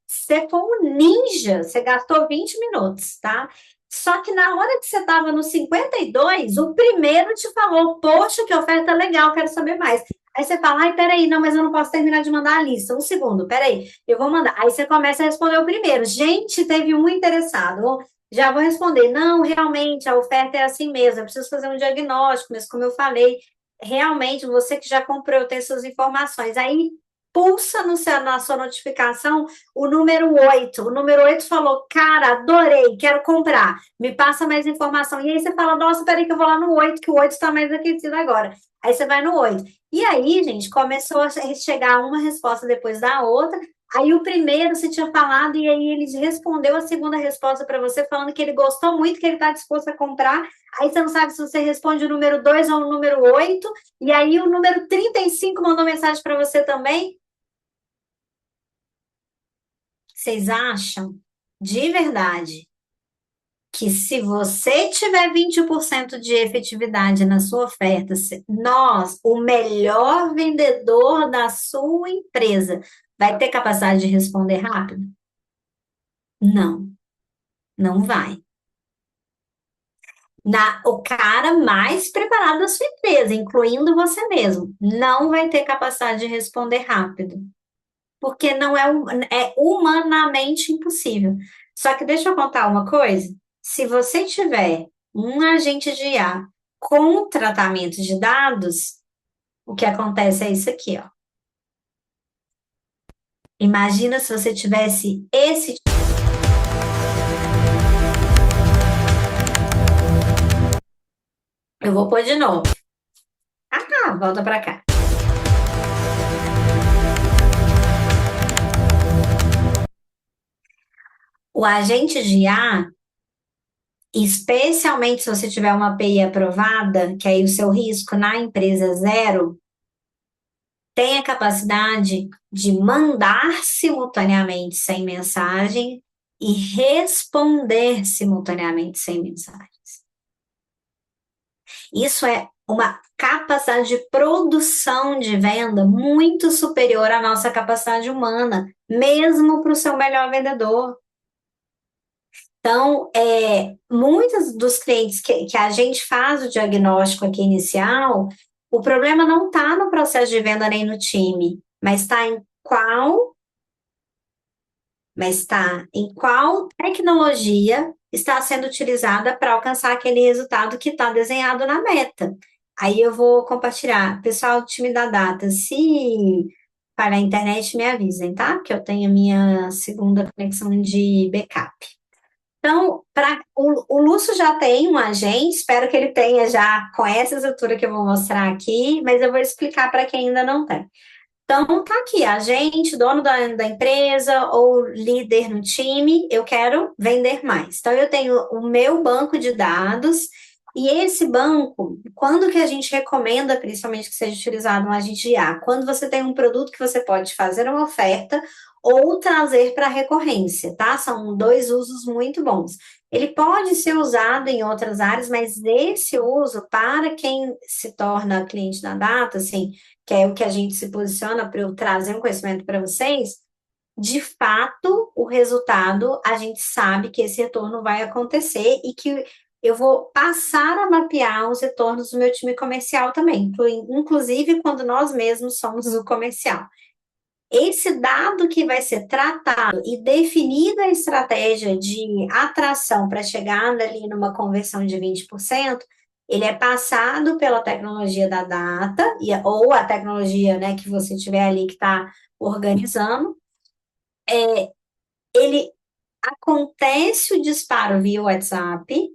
Se você for um ninja, você gastou 20 minutos, tá? Só que na hora que você estava no 52, o primeiro te falou, poxa, que oferta legal, quero saber mais. Aí você fala, ai, peraí, não, mas eu não posso terminar de mandar a lista. Um segundo, peraí, eu vou mandar. Aí você começa a responder o primeiro. Gente, teve um interessado. Já vou responder. Não, realmente, a oferta é assim mesmo. Eu preciso fazer um diagnóstico, mas como eu falei, realmente, você que já comprou, eu tenho suas informações. Aí pulsa no na sua notificação o número 8. O número 8 falou, cara, adorei, quero comprar. Me passa mais informação. E aí você fala, nossa, peraí que eu vou lá no 8, que o 8 está mais aquecido agora. Aí você vai no 8. E aí, gente, começou a chegar uma resposta depois da outra. Aí o primeiro você tinha falado, e aí ele respondeu a segunda resposta para você, falando que ele gostou muito, que ele está disposto a comprar. Aí você não sabe se você responde o número 2 ou o número 8. E aí o número 35 mandou mensagem para você também. Vocês acham, de verdade, que se você tiver 20% de efetividade na sua oferta, nós, o melhor vendedor da sua empresa, vai ter capacidade de responder rápido? Não, não vai. O cara mais preparado da sua empresa, incluindo você mesmo, não vai ter capacidade de responder rápido, porque não é, é humanamente impossível. Só que deixa eu contar uma coisa: se você tiver um agente de IA com tratamento de dados, o que acontece é isso aqui, ó. Imagina se você tivesse esse. Eu vou pôr de novo. Ah, volta para cá. O agente de IA, especialmente se você tiver uma API aprovada, que aí o seu risco na empresa é zero, tem a capacidade de mandar simultaneamente sem mensagem e responder simultaneamente sem mensagem. Isso é uma capacidade de produção de venda muito superior à nossa capacidade humana, mesmo para o seu melhor vendedor. Então, muitos dos clientes que a gente faz o diagnóstico aqui inicial, o problema não está no processo de venda nem no time, mas está em qual tecnologia está sendo utilizada para alcançar aquele resultado que está desenhado na meta. Aí eu vou compartilhar. Pessoal do time da data, se para a internet, me avisem, tá? Porque eu tenho a minha segunda conexão de backup. Então, o Lúcio já tem um agente, espero que ele tenha já com essa estrutura que eu vou mostrar aqui, mas eu vou explicar para quem ainda não tem. Então, tá aqui, agente, dono da empresa ou líder no time, eu quero vender mais. Então, eu tenho o meu banco de dados e esse banco, quando que a gente recomenda, principalmente que seja utilizado um agente de IA? Quando você tem um produto que você pode fazer uma oferta ou trazer para recorrência, tá? São dois usos muito bons. Ele pode ser usado em outras áreas, mas esse uso, para quem se torna cliente da data, assim, que é o que a gente se posiciona para eu trazer um conhecimento para vocês, de fato, o resultado, a gente sabe que esse retorno vai acontecer e que eu vou passar a mapear os retornos do meu time comercial também, inclusive quando nós mesmos somos o comercial. Esse dado que vai ser tratado e definida a estratégia de atração para chegar ali numa conversão de 20%, ele é passado pela tecnologia da data, ou a tecnologia, né, que você tiver ali que está organizando. Ele acontece o disparo via WhatsApp,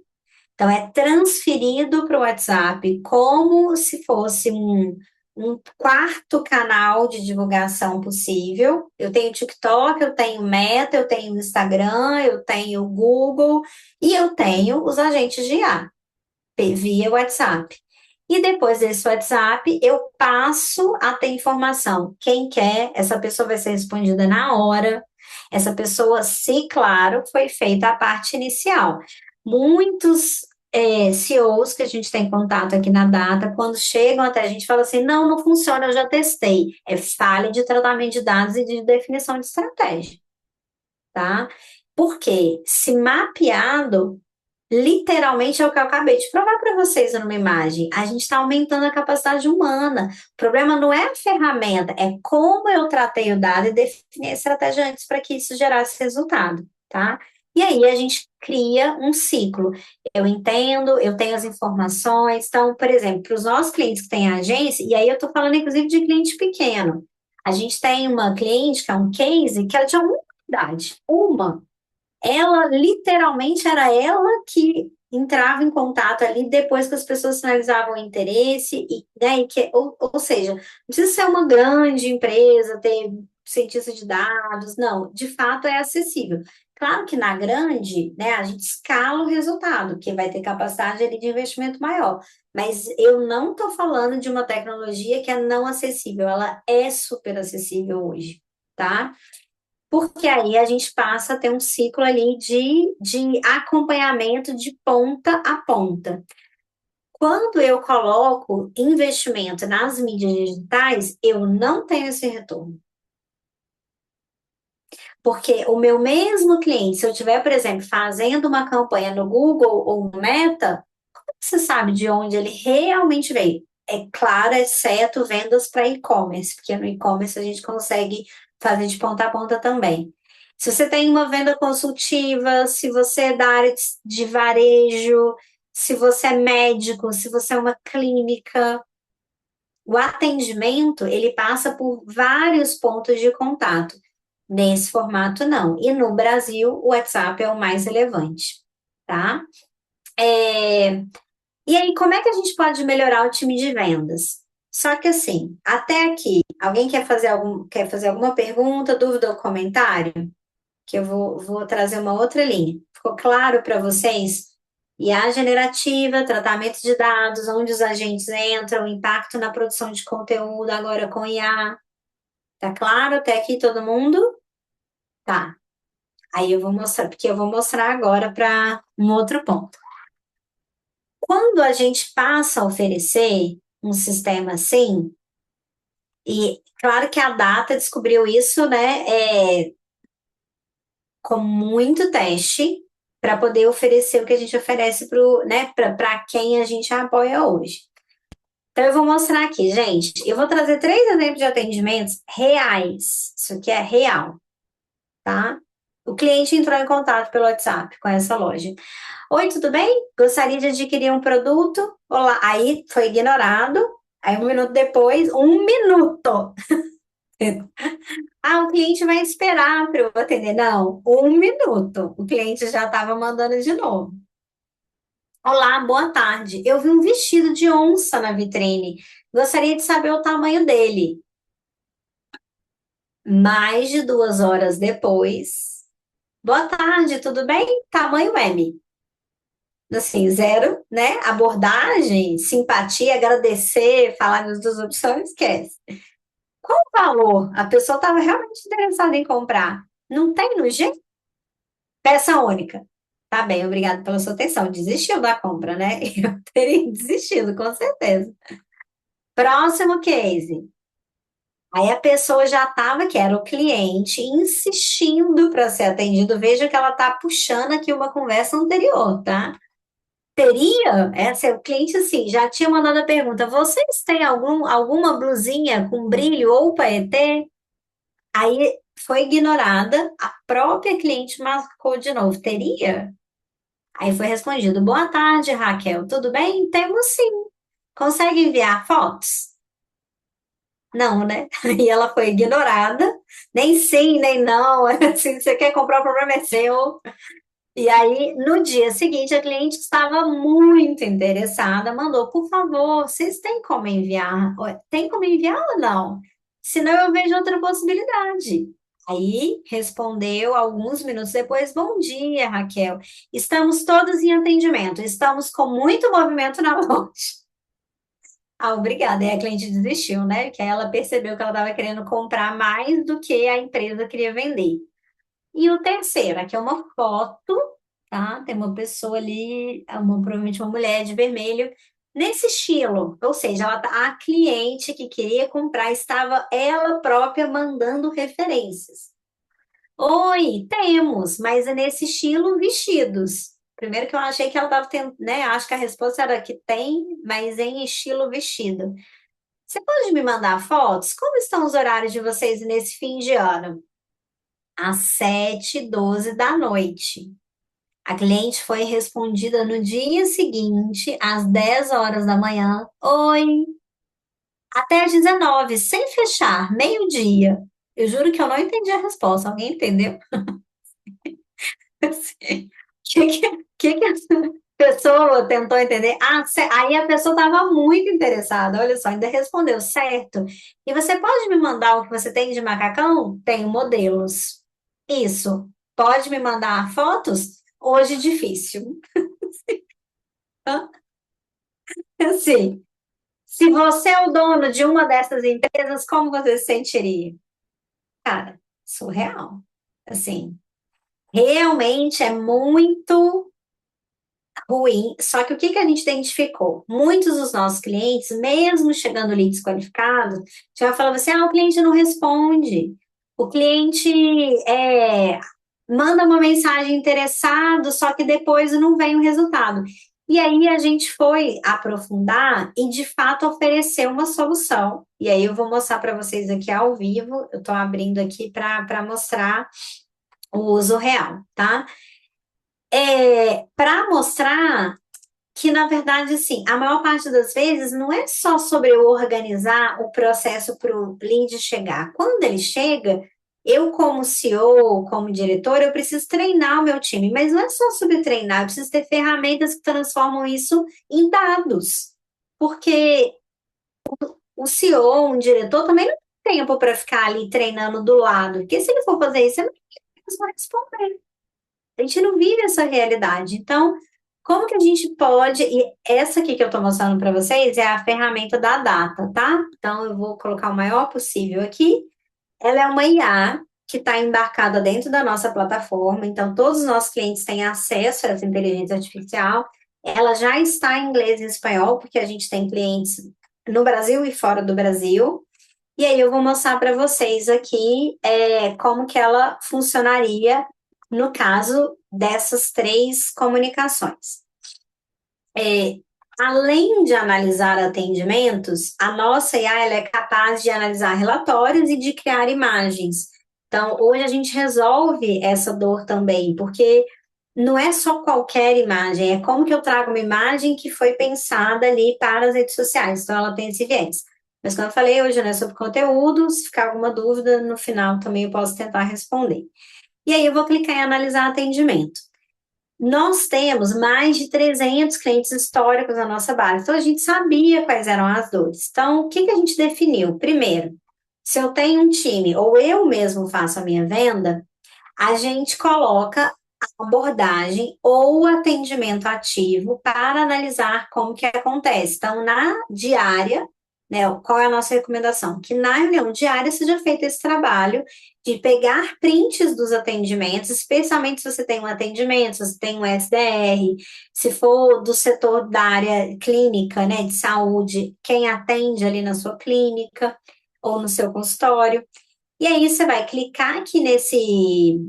então é transferido para o WhatsApp como se fosse um quarto canal de divulgação possível. Eu tenho TikTok, eu tenho Meta, eu tenho Instagram, eu tenho Google e eu tenho os agentes de IA via WhatsApp. E depois desse WhatsApp, eu passo a ter informação. Quem quer, essa pessoa vai ser respondida na hora. Essa pessoa, se claro, foi feita a parte inicial. Muitos CEOs que a gente tem contato aqui na data, quando chegam até a gente, falam assim: não, não funciona, eu já testei. É falha de tratamento de dados e de definição de estratégia, tá? Porque se mapeado, Literalmente é o que eu acabei de provar para vocês numa imagem. A gente está aumentando a capacidade humana. O problema não é a ferramenta, é como eu tratei o dado e defini a estratégia antes para que isso gerasse resultado, tá? E aí a gente cria um ciclo. Eu entendo, eu tenho as informações. Então, por exemplo, para os nossos clientes que têm agência, e aí eu estou falando inclusive de cliente pequeno. A gente tem uma cliente que é um case que ela tinha uma unidade, uma. Ela literalmente era ela que entrava em contato ali depois que as pessoas sinalizavam o interesse, e, né, ou seja, não precisa ser uma grande empresa, ter cientista de dados, não, de fato é acessível. Claro que na grande, né, a gente escala o resultado, que vai ter capacidade ali de investimento maior. Mas eu não estou falando de uma tecnologia que é não acessível, ela é super acessível hoje, tá? Porque aí a gente passa a ter um ciclo ali de acompanhamento de ponta a ponta. Quando eu coloco investimento nas mídias digitais, eu não tenho esse retorno. Porque o meu mesmo cliente, se eu tiver, por exemplo, fazendo uma campanha no Google ou no Meta, como você sabe de onde ele realmente veio? É claro, exceto vendas para e-commerce, porque no e-commerce a gente consegue fazer de ponta a ponta também. Se você tem uma venda consultiva, se você é da área de varejo, se você é médico, se você é uma clínica, o atendimento, ele passa por vários pontos de contato. Nesse formato, não. E no Brasil, o WhatsApp é o mais relevante, tá? É, E aí, como é que a gente pode melhorar o time de vendas? Só que assim, até aqui, alguém quer fazer alguma pergunta, dúvida ou comentário? Que eu vou trazer uma outra linha. Ficou claro para vocês? IA generativa, tratamento de dados, onde os agentes entram, impacto na produção de conteúdo agora com IA. Tá claro até aqui todo mundo? Tá. Aí eu vou mostrar, porque eu vou mostrar agora para um outro ponto. Quando a gente passa a oferecer um sistema assim, e claro que a Data descobriu isso, né, com muito teste para poder oferecer o que a gente oferece para quem a gente apoia hoje. Então eu vou mostrar aqui, gente. Eu vou trazer três exemplos de atendimentos reais. Isso aqui é real, tá? O cliente entrou em contato pelo WhatsApp com essa loja. Oi, tudo bem? Gostaria de adquirir um produto? Olá. Aí foi ignorado. Aí um minuto depois, um minuto. Ah, o cliente vai esperar para eu atender. Não, um minuto. O cliente já estava mandando de novo. Olá, boa tarde. Eu vi um vestido de onça na vitrine. Gostaria de saber o tamanho dele. Mais de 2 horas depois. Boa tarde, tudo bem? Tamanho M. Assim, zero, né? Abordagem, simpatia, agradecer, falar das duas opções, esquece. Qual o valor? A pessoa estava realmente interessada em comprar. Não tem no G? Peça única. Tá bem, obrigada pela sua atenção. Desistiu da compra, né? Eu teria desistido, com certeza. Próximo case. Aí a pessoa já estava, que era o cliente, insistindo para ser atendido. Veja que ela está puxando aqui uma conversa anterior, tá? Teria, essa é o cliente assim, já tinha mandado a pergunta: vocês têm alguma blusinha com brilho ou paetê? Aí foi ignorada, a própria cliente marcou de novo: teria? Aí foi respondido: boa tarde, Raquel, tudo bem? Temos sim. Consegue enviar fotos? Não, né? Aí ela foi ignorada, nem sim, nem não. Assim, você quer comprar, o problema é seu. E aí, no dia seguinte, a cliente estava muito interessada, mandou, por favor, vocês têm como enviar? Tem como enviar ou não? Senão eu vejo outra possibilidade. Aí respondeu alguns minutos depois: bom dia, Raquel. Estamos todos em atendimento, estamos com muito movimento na loja. Ah, obrigada. E a cliente desistiu, né? Que aí ela percebeu que ela estava querendo comprar mais do que a empresa queria vender. E o terceiro, aqui é uma foto, tá? Tem uma pessoa ali, provavelmente uma mulher de vermelho, nesse estilo. Ou seja, a cliente que queria comprar estava ela própria mandando referências. Oi, temos, mas é nesse estilo vestidos. Primeiro que eu achei que ela estava tendo, né? Acho que a resposta era que tem, mas em estilo vestido. Você pode me mandar fotos? Como estão os horários de vocês nesse fim de ano? Às 7h12 da noite. A cliente foi respondida no dia seguinte, às 10 horas da manhã. Oi, até às 19, sem fechar, meio-dia. Eu juro que eu não entendi a resposta. Alguém entendeu? Assim, que essa pessoa tentou entender? Ah, aí a pessoa estava muito interessada. Olha só, ainda respondeu certo. E você pode me mandar o que você tem de macacão? Tenho modelos. Isso. Pode me mandar fotos? Hoje difícil. Assim, se você é o dono de uma dessas empresas, como você se sentiria? Cara, surreal. Assim, realmente é muito ruim. Só que o que que a gente identificou? Muitos dos nossos clientes, mesmo chegando leads qualificados, já falavam assim: ah, o cliente não responde. O cliente manda uma mensagem interessado, só que depois não vem o resultado. E aí a gente foi aprofundar e de fato oferecer uma solução. E aí eu vou mostrar para vocês aqui ao vivo. Eu estou abrindo aqui para mostrar o uso real, tá? Para mostrar que, na verdade, assim, a maior parte das vezes não é só sobre eu organizar o processo para o lead chegar. Quando ele chega, eu, como CEO, como diretor, eu preciso treinar o meu time, mas não é só sobre treinar, eu preciso ter ferramentas que transformam isso em dados. Porque o CEO, um diretor, também não tem tempo para ficar ali treinando do lado, porque se ele for fazer isso, ele não vai responder. A gente não vive essa realidade. Então, como que a gente pode. E essa aqui que eu estou mostrando para vocês é a ferramenta da data, tá? Então, eu vou colocar o maior possível aqui. Ela é uma IA que está embarcada dentro da nossa plataforma. Então, todos os nossos clientes têm acesso a essa inteligência artificial. Ela já está em inglês e espanhol, porque a gente tem clientes no Brasil e fora do Brasil. E aí eu vou mostrar para vocês aqui como que ela funcionaria no caso dessas três comunicações. É, Além de analisar atendimentos, a nossa IA ela é capaz de analisar relatórios e de criar imagens. Então, hoje a gente resolve essa dor também, porque não é só qualquer imagem, é como que eu trago uma imagem que foi pensada ali para as redes sociais. Então, ela tem esse viés. Mas, como eu falei hoje, né, sobre conteúdo, se ficar alguma dúvida, no final também eu posso tentar responder. E aí, eu vou clicar em analisar atendimento. Nós temos mais de 300 clientes históricos na nossa base, então a gente sabia quais eram as dores. Então, o que que a gente definiu? Primeiro, se eu tenho um time ou eu mesmo faço a minha venda, a gente coloca a abordagem ou o atendimento ativo para analisar como que acontece. Então, na diária, né, qual é a nossa recomendação? Que na reunião diária seja feito esse trabalho de pegar prints dos atendimentos, especialmente se você tem um atendimento, se você tem um SDR, se for do setor da área clínica, né, de saúde, quem atende ali na sua clínica ou no seu consultório. E aí você vai clicar aqui nesse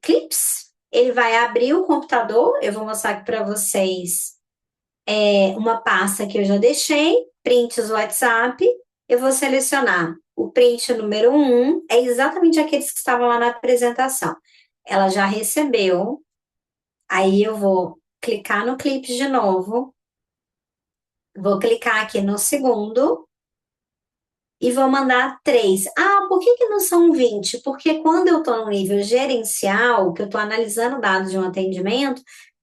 Clips, ele vai abrir o computador. Eu vou mostrar aqui para vocês uma pasta que eu já deixei, prints WhatsApp. Eu vou selecionar o print número 1, é exatamente aqueles que estavam lá na apresentação. Ela já recebeu, aí eu vou clicar no Clips de novo, vou clicar aqui no segundo, e vou mandar 3. Ah, por que que não são 20? Porque quando eu estou no nível gerencial, que eu estou analisando dados de um atendimento,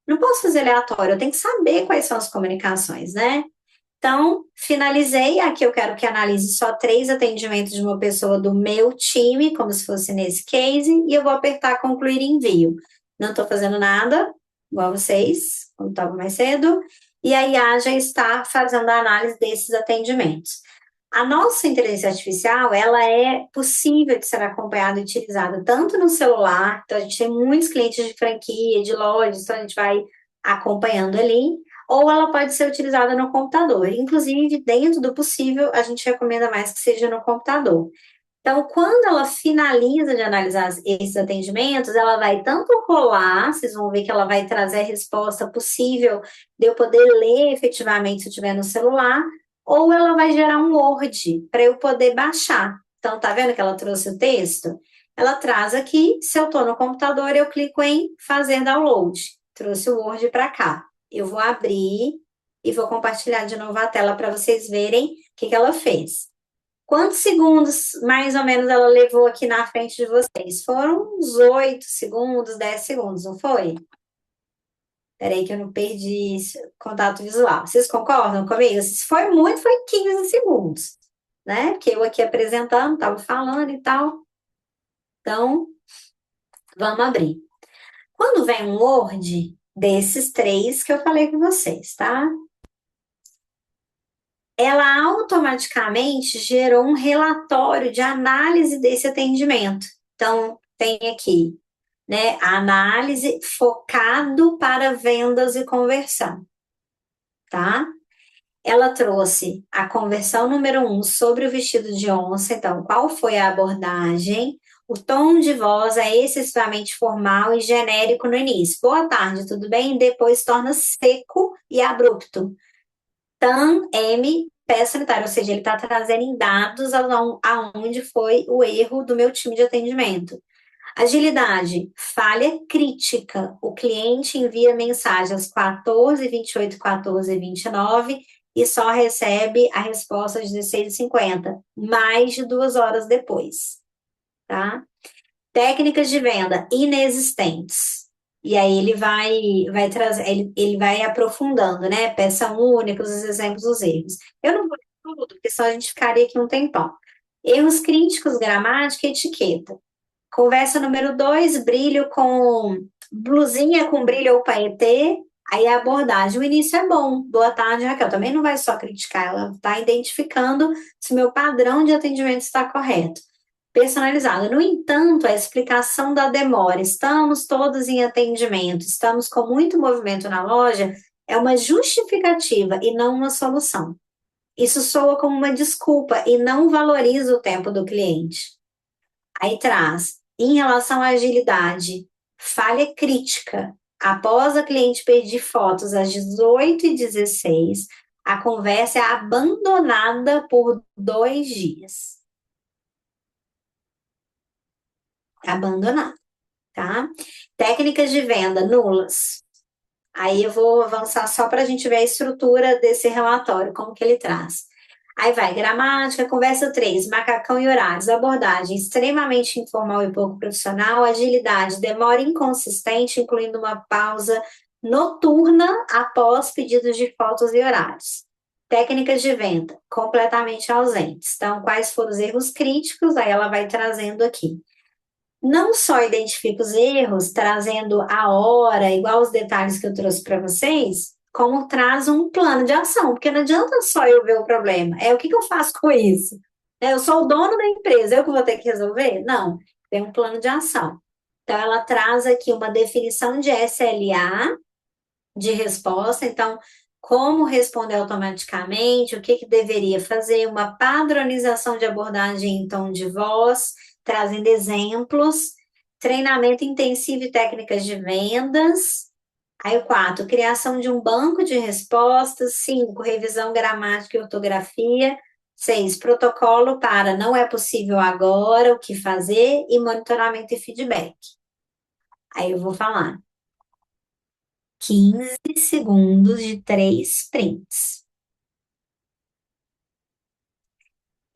não posso fazer aleatório, eu tenho que saber quais são as comunicações, né? Então, finalizei. Aqui eu quero que analise só 3 atendimentos de uma pessoa do meu time, como se fosse nesse case, e eu vou apertar concluir envio. Não estou fazendo nada, igual vocês, como estava mais cedo, e a IA já está fazendo a análise desses atendimentos. A nossa inteligência artificial, ela é possível de ser acompanhada e utilizada tanto no celular, então a gente tem muitos clientes de franquia, de lojas, então a gente vai acompanhando ali, ou ela pode ser utilizada no computador. Inclusive, dentro do possível, a gente recomenda mais que seja no computador. Então, quando ela finaliza de analisar esses atendimentos, ela vai tanto rolar, vocês vão ver que ela vai trazer a resposta possível de eu poder ler efetivamente se eu estiver no celular, ou ela vai gerar um Word para eu poder baixar. Então, tá vendo que ela trouxe o texto? Ela traz aqui, se eu estou no computador, eu clico em fazer download. Trouxe o Word para cá. Eu vou abrir e vou compartilhar de novo a tela para vocês verem o que ela fez. Quantos segundos, mais ou menos, ela levou aqui na frente de vocês? Foram uns 8 segundos, 10 segundos, não foi? Peraí que eu não perdi esse contato visual. Vocês concordam comigo? Se foi muito, foi 15 segundos, né? Porque eu aqui apresentando, estava falando e tal. Então, vamos abrir. Quando vem um Word desses três que eu falei com vocês, tá? Ela automaticamente gerou um relatório de análise desse atendimento. Então, tem aqui, né, a análise focado para vendas e conversão, tá? Ela trouxe a conversão número 1 sobre o vestido de onça. Então, qual foi a abordagem? O tom de voz é excessivamente formal e genérico no início. Boa tarde, tudo bem? Depois torna seco e abrupto. TAM, M, pé sanitário, ou seja, ele está trazendo em dados aonde foi o erro do meu time de atendimento. Agilidade, falha crítica. O cliente envia mensagem às 14h28, 14h29 e só recebe a resposta às 16h50, mais de 2 horas depois, tá? Técnicas de venda inexistentes. E aí vai trazer, ele vai aprofundando, né? Peça única, os exemplos dos erros. Eu não vou ler tudo, porque só a gente ficaria aqui um tempão. Erros críticos, gramática e etiqueta. Conversa número 2, brilho com blusinha com brilho ou paetê. Aí a abordagem, o início é bom. Boa tarde, Raquel. Também não vai só criticar, ela está identificando se o meu padrão de atendimento está correto. Personalizado. No entanto, a explicação da demora, estamos todos em atendimento, estamos com muito movimento na loja, é uma justificativa e não uma solução. Isso soa como uma desculpa e não valoriza o tempo do cliente. Aí traz, em relação à agilidade, falha crítica. Após a cliente pedir fotos às 18h16, a conversa é abandonada por 2 dias. Abandonada, tá? Técnicas de venda nulas. Aí eu vou avançar só para a gente ver a estrutura desse relatório, como que ele traz. Aí vai, gramática, conversa 3, macacão e horários, abordagem extremamente informal e pouco profissional, agilidade, demora inconsistente, incluindo uma pausa noturna após pedidos de fotos e horários. Técnicas de venda, completamente ausentes. Então, quais foram os erros críticos? Aí ela vai trazendo aqui. Não só identifica os erros, trazendo a hora, igual os detalhes que eu trouxe para vocês, como traz um plano de ação, porque não adianta só eu ver o problema, é o que eu faço com isso? Eu sou o dono da empresa, eu que vou ter que resolver? Não, tem um plano de ação. Então, ela traz aqui uma definição de SLA, de resposta, então, como responder automaticamente, o que deveria fazer, uma padronização de abordagem em tom de voz, trazendo exemplos, treinamento intensivo e técnicas de vendas. Aí, o 4, criação de um banco de respostas. 5, revisão gramática e ortografia. 6, protocolo para não é possível agora, o que fazer, e monitoramento e feedback. Aí eu vou falar. 15 segundos de 3 prints.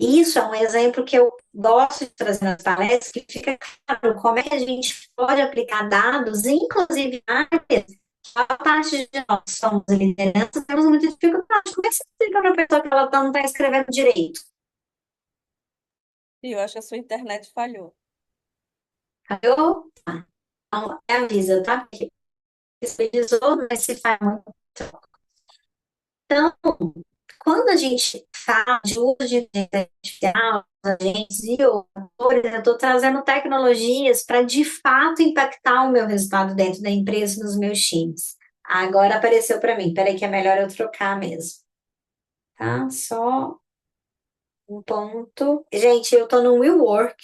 Isso é um exemplo que eu gosto de trazer nas palestras, que fica claro como é que a gente pode aplicar dados, inclusive na área. A parte de nós somos liderança, temos muita dificuldade. Como é que você explica para a pessoa que ela não está escrevendo direito? E eu acho que a sua internet falhou. Eu, então, avisa, tá? Porque estabilizou, mas se faz muito. Então, quando a gente fala de uso de inteligência artificial, agentes e outros, eu estou trazendo tecnologias para de fato impactar o meu resultado dentro da empresa e nos meus times. Agora apareceu para mim. Peraí que é melhor eu trocar mesmo. Tá? Só Um ponto. Gente, eu tô no WeWork,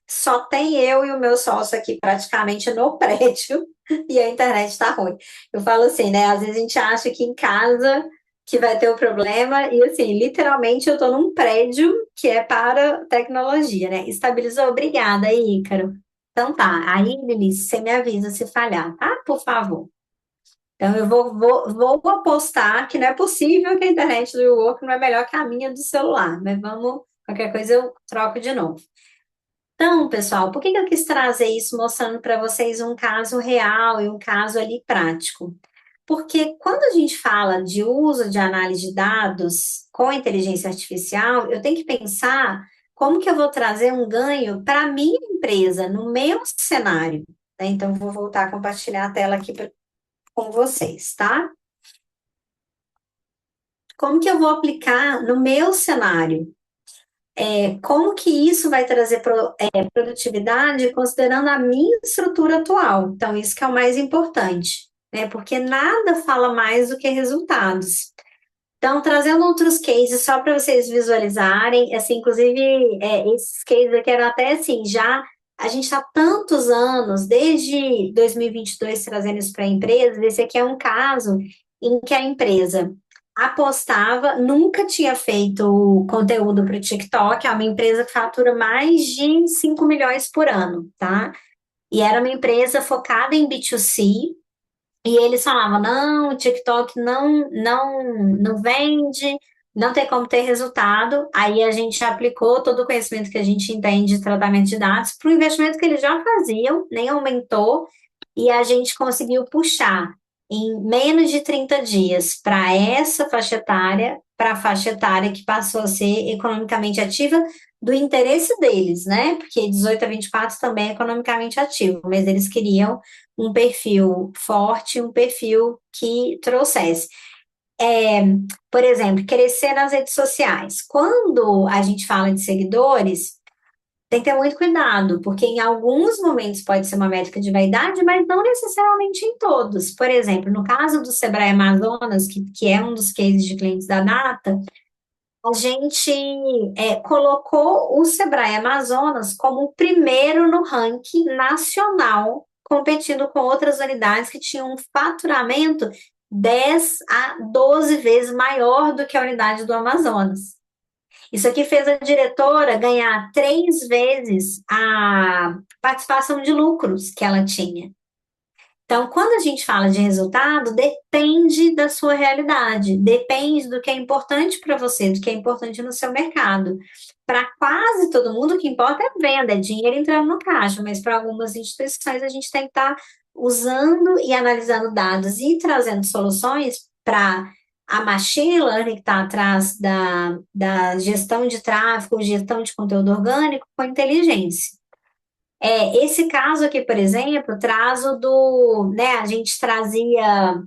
só tem eu e o meu sócio aqui praticamente no prédio e a internet tá ruim. Eu falo assim, né? Às vezes a gente acha que em casa que vai ter o problema e assim, literalmente eu tô num prédio que é para tecnologia, né? Estabilizou? Obrigada aí, Ícaro. Então tá, aí, Lili, você me avisa se falhar, tá? Por favor. Então eu vou apostar que não é possível que a internet do WeWork não é melhor que a minha do celular, mas vamos, qualquer coisa eu troco de novo. Então, pessoal, por que que eu quis trazer isso mostrando para vocês um caso real e um caso ali prático? Porque quando a gente fala de uso de análise de dados com inteligência artificial, eu tenho que pensar como que eu vou trazer um ganho para a minha empresa, no meu cenário, né? Então, eu vou voltar a compartilhar a tela aqui com vocês, tá? Como que eu vou aplicar no meu cenário? Como que isso vai trazer produtividade considerando a minha estrutura atual? Então, isso que é o mais importante, né? Porque nada fala mais do que resultados. Então, trazendo outros cases só para vocês visualizarem, assim, inclusive, esses cases aqui eram até assim, já a gente está tantos anos, desde 2022, trazendo isso para empresas, esse aqui é um caso em que a empresa apostava, nunca tinha feito conteúdo para o TikTok, é uma empresa que fatura mais de 5 milhões por ano, tá? E era uma empresa focada em B2C, e eles falavam, não, o TikTok não vende, não tem como ter resultado. Aí a gente aplicou todo o conhecimento que a gente entende de tratamento de dados para o investimento que eles já faziam, nem aumentou, e a gente conseguiu puxar em menos de 30 dias para essa faixa etária, para a faixa etária que passou a ser economicamente ativa do interesse deles, né? Porque 18 a 24 também é economicamente ativo, mas eles queriam um perfil forte, um perfil que trouxesse. É, por exemplo, crescer nas redes sociais. Quando a gente fala de seguidores, tem que ter muito cuidado, porque em alguns momentos pode ser uma métrica de vaidade, mas não necessariamente em todos. Por exemplo, no caso do Sebrae Amazonas, que é um dos cases de clientes da Data, a gente colocou o Sebrae Amazonas como o primeiro no ranking nacional, competindo com outras unidades que tinham um faturamento 10 a 12 vezes maior do que a unidade do Amazonas. Isso aqui fez a diretora ganhar 3 vezes a participação de lucros que ela tinha. Então, quando a gente fala de resultado, depende da sua realidade, depende do que é importante para você, do que é importante no seu mercado. Para quase todo mundo, o que importa é venda, é dinheiro entrando no caixa, mas para algumas instituições a gente tem que estar usando e analisando dados e trazendo soluções para a machine learning que está atrás da gestão de tráfego, gestão de conteúdo orgânico com inteligência. Esse caso aqui, por exemplo, traz o do, né, a gente trazia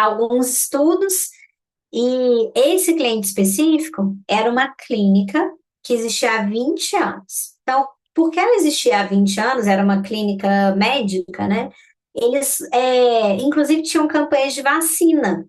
alguns estudos e esse cliente específico era uma clínica que existia há 20 anos. Então, porque ela existia há 20 anos, era uma clínica médica, né? Eles, inclusive, tinham campanhas de vacina.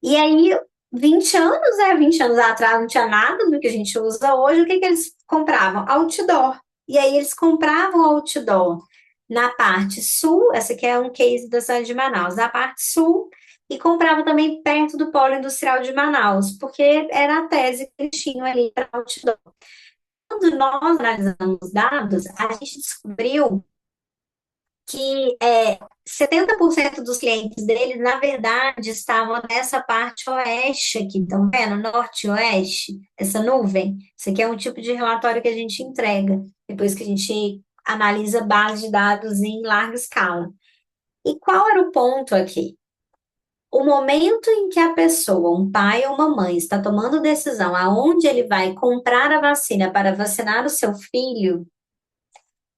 E aí, 20 anos atrás não tinha nada do que a gente usa hoje, o que que eles compravam? Outdoor. E aí eles compravam outdoor na parte sul, essa aqui é um case da cidade de Manaus, na parte sul, e comprava também perto do polo industrial de Manaus, porque era a tese que eles tinham ali para outdoor. Quando nós analisamos os dados, a gente descobriu que 70% dos clientes deles, na verdade, estavam nessa parte oeste aqui, estão vendo? Norte e oeste, essa nuvem. Isso aqui é um tipo de relatório que a gente entrega, depois que a gente analisa base de dados em larga escala. E qual era o ponto aqui? O momento em que a pessoa, um pai ou uma mãe, está tomando decisão aonde ele vai comprar a vacina para vacinar o seu filho,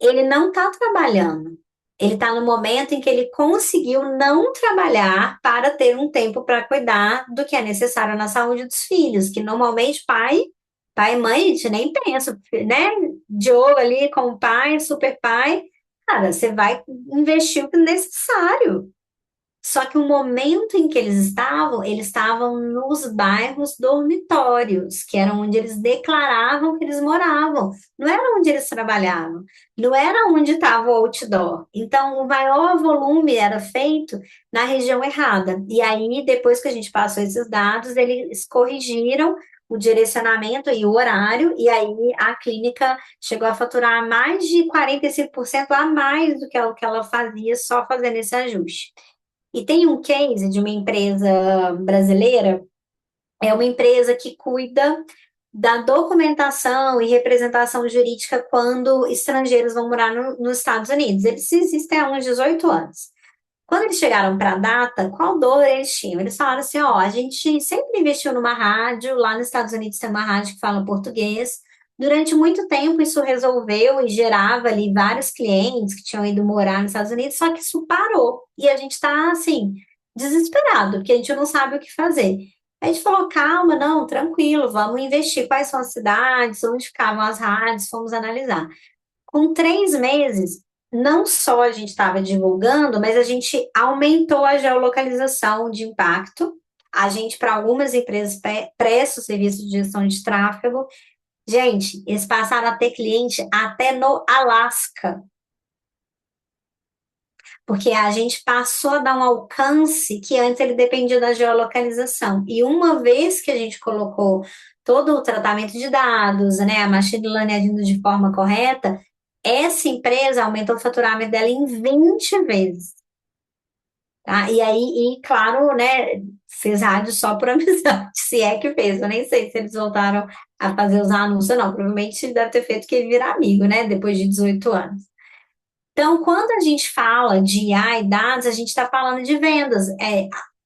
ele não está trabalhando. Ele está no momento em que ele conseguiu não trabalhar para ter um tempo para cuidar do que é necessário na saúde dos filhos, que normalmente pai e mãe, a gente nem pensa, né? Diogo ali com o pai, super pai, cara, você vai investir o que é necessário. Só que o momento em que eles estavam nos bairros dormitórios, que eram onde eles declaravam que eles moravam. Não era onde eles trabalhavam, não era onde estava o outdoor. Então, o maior volume era feito na região errada. E aí, depois que a gente passou esses dados, eles corrigiram o direcionamento e o horário, e aí a clínica chegou a faturar mais de 45% a mais do que o que ela fazia só fazendo esse ajuste. E tem um case de uma empresa brasileira, é uma empresa que cuida da documentação e representação jurídica quando estrangeiros vão morar nos Estados Unidos. Eles existem há uns 18 anos. Quando eles chegaram para a data, qual dor eles tinham? Eles falaram assim: ó, a gente sempre investiu numa rádio, lá nos Estados Unidos tem uma rádio que fala português. Durante muito tempo isso resolveu e gerava ali vários clientes que tinham ido morar nos Estados Unidos, só que isso parou. E a gente está assim, desesperado, porque a gente não sabe o que fazer. A gente falou: calma, não, tranquilo, vamos investir. Quais são as cidades, onde ficavam as rádios, fomos analisar. Com 3 meses, não só a gente estava divulgando, mas a gente aumentou a geolocalização de impacto. A gente, para algumas empresas, presta o serviço de gestão de tráfego. Gente, eles passaram a ter cliente até no Alasca, porque a gente passou a dar um alcance que antes ele dependia da geolocalização. E uma vez que a gente colocou todo o tratamento de dados, né, a machine learning agindo de forma correta, essa empresa aumentou o faturamento dela em 20 vezes. Tá? E aí, e claro, né, fez rádio só por amizade, se é que fez. Eu nem sei se eles voltaram a fazer os anúncios, não. Provavelmente deve ter feito que ele virar amigo, né, depois de 18 anos. Então, quando a gente fala de IA e dados, a gente está falando de vendas.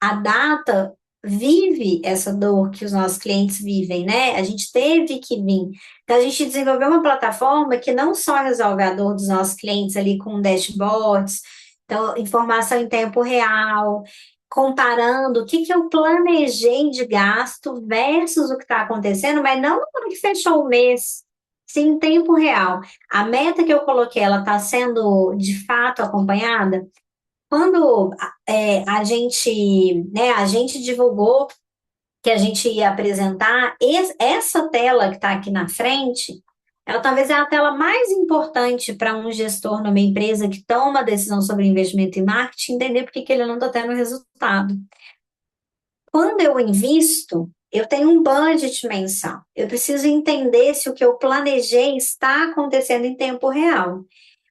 A data vive essa dor que os nossos clientes vivem, né? A gente teve que vir. Então, a gente desenvolveu uma plataforma que não só resolve a dor dos nossos clientes ali com dashboards, então, informação em tempo real, comparando o que eu planejei de gasto versus o que está acontecendo, mas não na hora que fechou o mês, sim em tempo real. A meta que eu coloquei, ela está sendo de fato acompanhada? Quando a gente divulgou que a gente ia apresentar, essa tela que está aqui na frente, ela talvez é a tela mais importante para um gestor numa empresa que toma decisão sobre investimento em marketing, entender por que que ele não está tendo resultado. Quando eu invisto, eu tenho um budget mensal. Eu preciso entender se o que eu planejei está acontecendo em tempo real.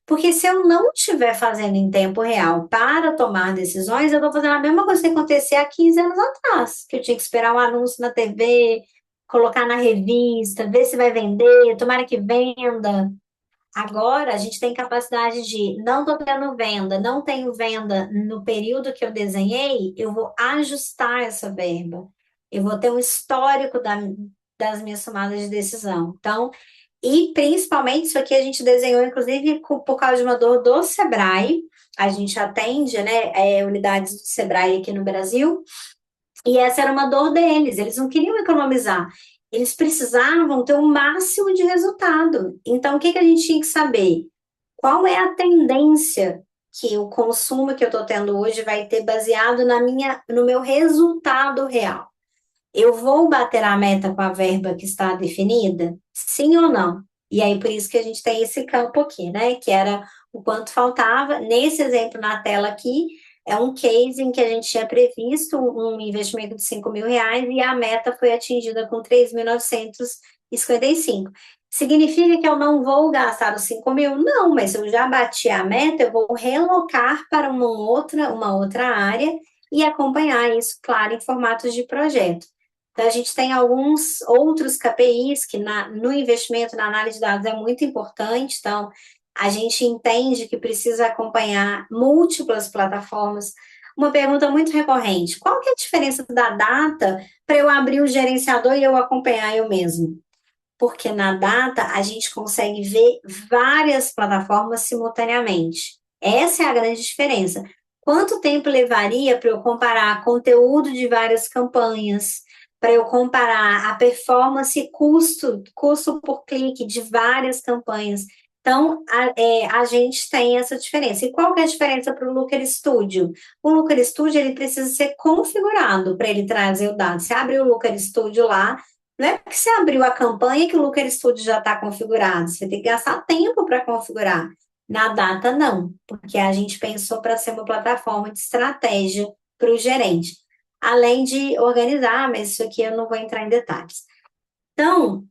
Porque se eu não estiver fazendo em tempo real para tomar decisões, eu estou fazendo a mesma coisa que acontecia há 15 anos atrás, que eu tinha que esperar um anúncio na TV, colocar na revista, ver se vai vender, tomara que venda. Agora a gente tem capacidade de não estou tendo venda, não tenho venda no período que eu desenhei, eu vou ajustar essa verba. Eu vou ter um histórico das minhas tomadas de decisão. Então, e principalmente isso aqui a gente desenhou, inclusive, por causa de uma dor do Sebrae. A gente atende, né, unidades do Sebrae aqui no Brasil. E essa era uma dor deles. Eles não queriam economizar. Eles precisavam ter o máximo de resultado. Então, o que que a gente tinha que saber? Qual é a tendência que o consumo que eu estou tendo hoje vai ter baseado no meu resultado real? Eu vou bater a meta com a verba que está definida? Sim ou não? E aí, por isso que a gente tem esse campo aqui, né? Que era o quanto faltava. Nesse exemplo na tela aqui, é um case em que a gente tinha previsto um investimento de R$ 5.000 e a meta foi atingida com 3.955. Significa que eu não vou gastar os 5 mil? Não, mas se eu já bati a meta, eu vou relocar para uma outra área e acompanhar isso, claro, em formatos de projeto. Então, a gente tem alguns outros KPIs que no investimento, na análise de dados é muito importante. Então, a gente entende que precisa acompanhar múltiplas plataformas. Uma pergunta muito recorrente: qual que é a diferença da data para eu abrir o gerenciador e eu acompanhar eu mesmo? Porque na data a gente consegue ver várias plataformas simultaneamente. Essa é a grande diferença. Quanto tempo levaria para eu comparar conteúdo de várias campanhas, para eu comparar a performance e custo por clique de várias campanhas? Então, a gente tem essa diferença. E qual que é a diferença para o Looker Studio? O Looker Studio ele precisa ser configurado para ele trazer o dado. Você abre o Looker Studio lá, não é porque você abriu a campanha que o Looker Studio já está configurado. Você tem que gastar tempo para configurar. Na data, não, porque a gente pensou para ser uma plataforma de estratégia para o gerente. Além de organizar, mas isso aqui eu não vou entrar em detalhes. Então,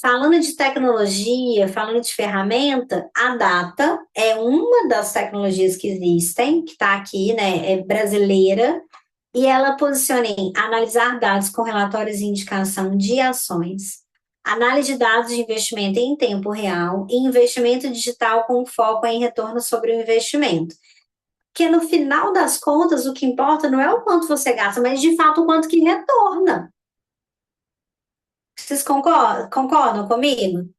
falando de tecnologia, falando de ferramenta, a Data é uma das tecnologias que existem, que está aqui, né, é brasileira, e ela posiciona em analisar dados com relatórios e indicação de ações, análise de dados de investimento em tempo real e investimento digital com foco em retorno sobre o investimento. Porque no final das contas, o que importa não é o quanto você gasta, mas de fato o quanto que retorna. Vocês concordam comigo?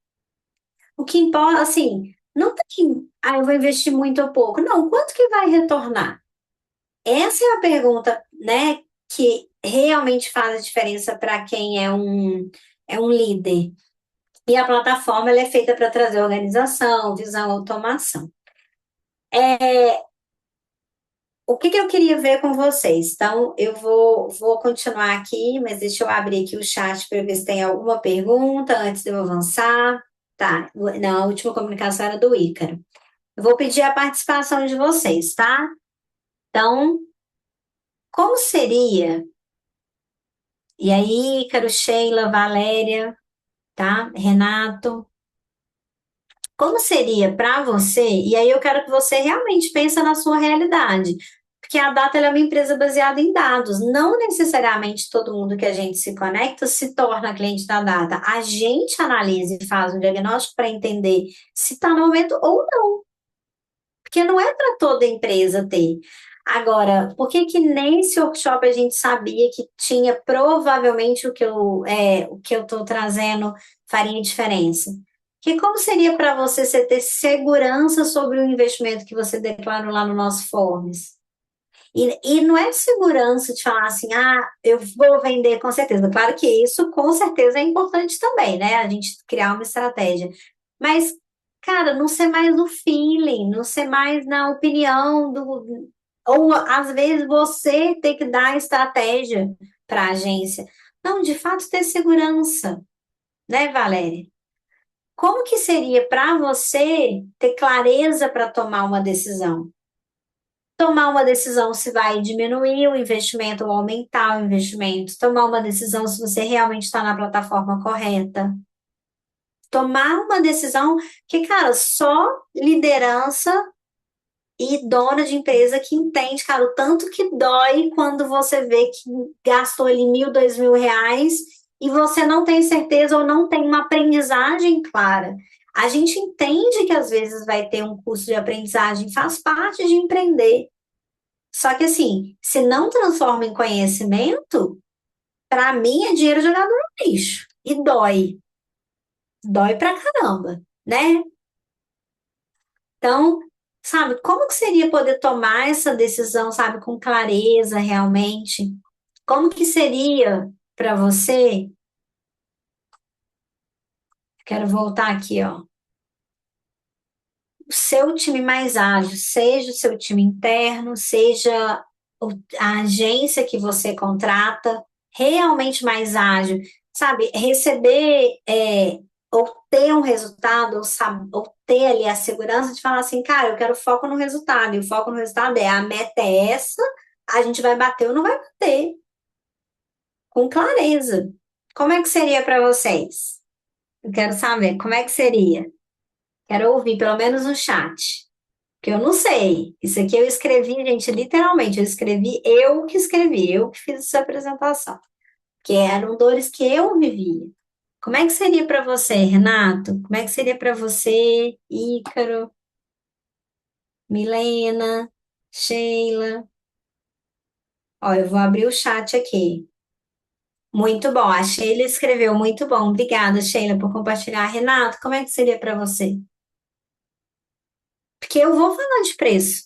O que importa, assim, não tem, eu vou investir muito ou pouco. Não, quanto que vai retornar? Essa é a pergunta, né, que realmente faz a diferença para quem é um líder. E a plataforma ela é feita para trazer organização, visão, automação. O que que eu queria ver com vocês? Então, eu vou continuar aqui, mas deixa eu abrir aqui o chat para ver se tem alguma pergunta antes de eu avançar. Tá, não, a última comunicação era do Ícaro. Eu vou pedir a participação de vocês, tá? Então, como seria? E aí, Ícaro, Sheila, Valéria, tá? Renato, como seria para você? E aí eu quero que você realmente pense na sua realidade, porque a Data ela é uma empresa baseada em dados. Não necessariamente todo mundo que a gente se conecta se torna cliente da Data. A gente analisa e faz um diagnóstico para entender se está no momento ou não. Porque não é para toda empresa ter. Agora, por que que nesse workshop a gente sabia que tinha provavelmente o que eu estou trazendo faria diferença? Que como seria para você ter segurança sobre o investimento que você declarou lá no nosso Forms? E não é segurança de falar assim, eu vou vender com certeza. Claro que isso com certeza é importante também, né? A gente criar uma estratégia. Mas, cara, não ser mais no feeling, não ser mais na opinião do. Ou às vezes você ter que dar estratégia para a agência. Não, de fato, ter segurança, né, Valéria? Como que seria para você ter clareza para tomar uma decisão? Tomar uma decisão se vai diminuir o investimento ou aumentar o investimento, tomar uma decisão se você realmente está na plataforma correta, tomar uma decisão que, cara, só liderança e dona de empresa que entende, cara, o tanto que dói quando você vê que gastou ali 1.000, 2.000 reais e você não tem certeza ou não tem uma aprendizagem clara. A gente entende que às vezes vai ter um curso de aprendizagem, faz parte de empreender. Só que assim, se não transforma em conhecimento, para mim é dinheiro jogado no lixo. E dói. Dói pra caramba, né? Então, sabe, como que seria poder tomar essa decisão, sabe, com clareza realmente? Como que seria para você? Quero voltar aqui, ó. O seu time mais ágil, seja o seu time interno, seja a agência que você contrata, realmente mais ágil, sabe? Receber ou ter um resultado, ou ter ali a segurança de falar assim, cara, eu quero foco no resultado, e o foco no resultado é a meta é essa, a gente vai bater ou não vai bater, com clareza. Como é que seria para vocês? Eu quero saber, como é que seria? Quero ouvir, pelo menos no chat. Que eu não sei. Isso aqui eu escrevi, gente, literalmente. Eu que fiz essa apresentação. Que eram dores que eu vivia. Como é que seria para você, Renato? Como é que seria para você, Ícaro, Milena, Sheila? Ó, eu vou abrir o chat aqui. Muito bom. A Sheila escreveu muito bom. Obrigada, Sheila, por compartilhar. Renato, como é que seria para você? Porque eu vou falar de preço.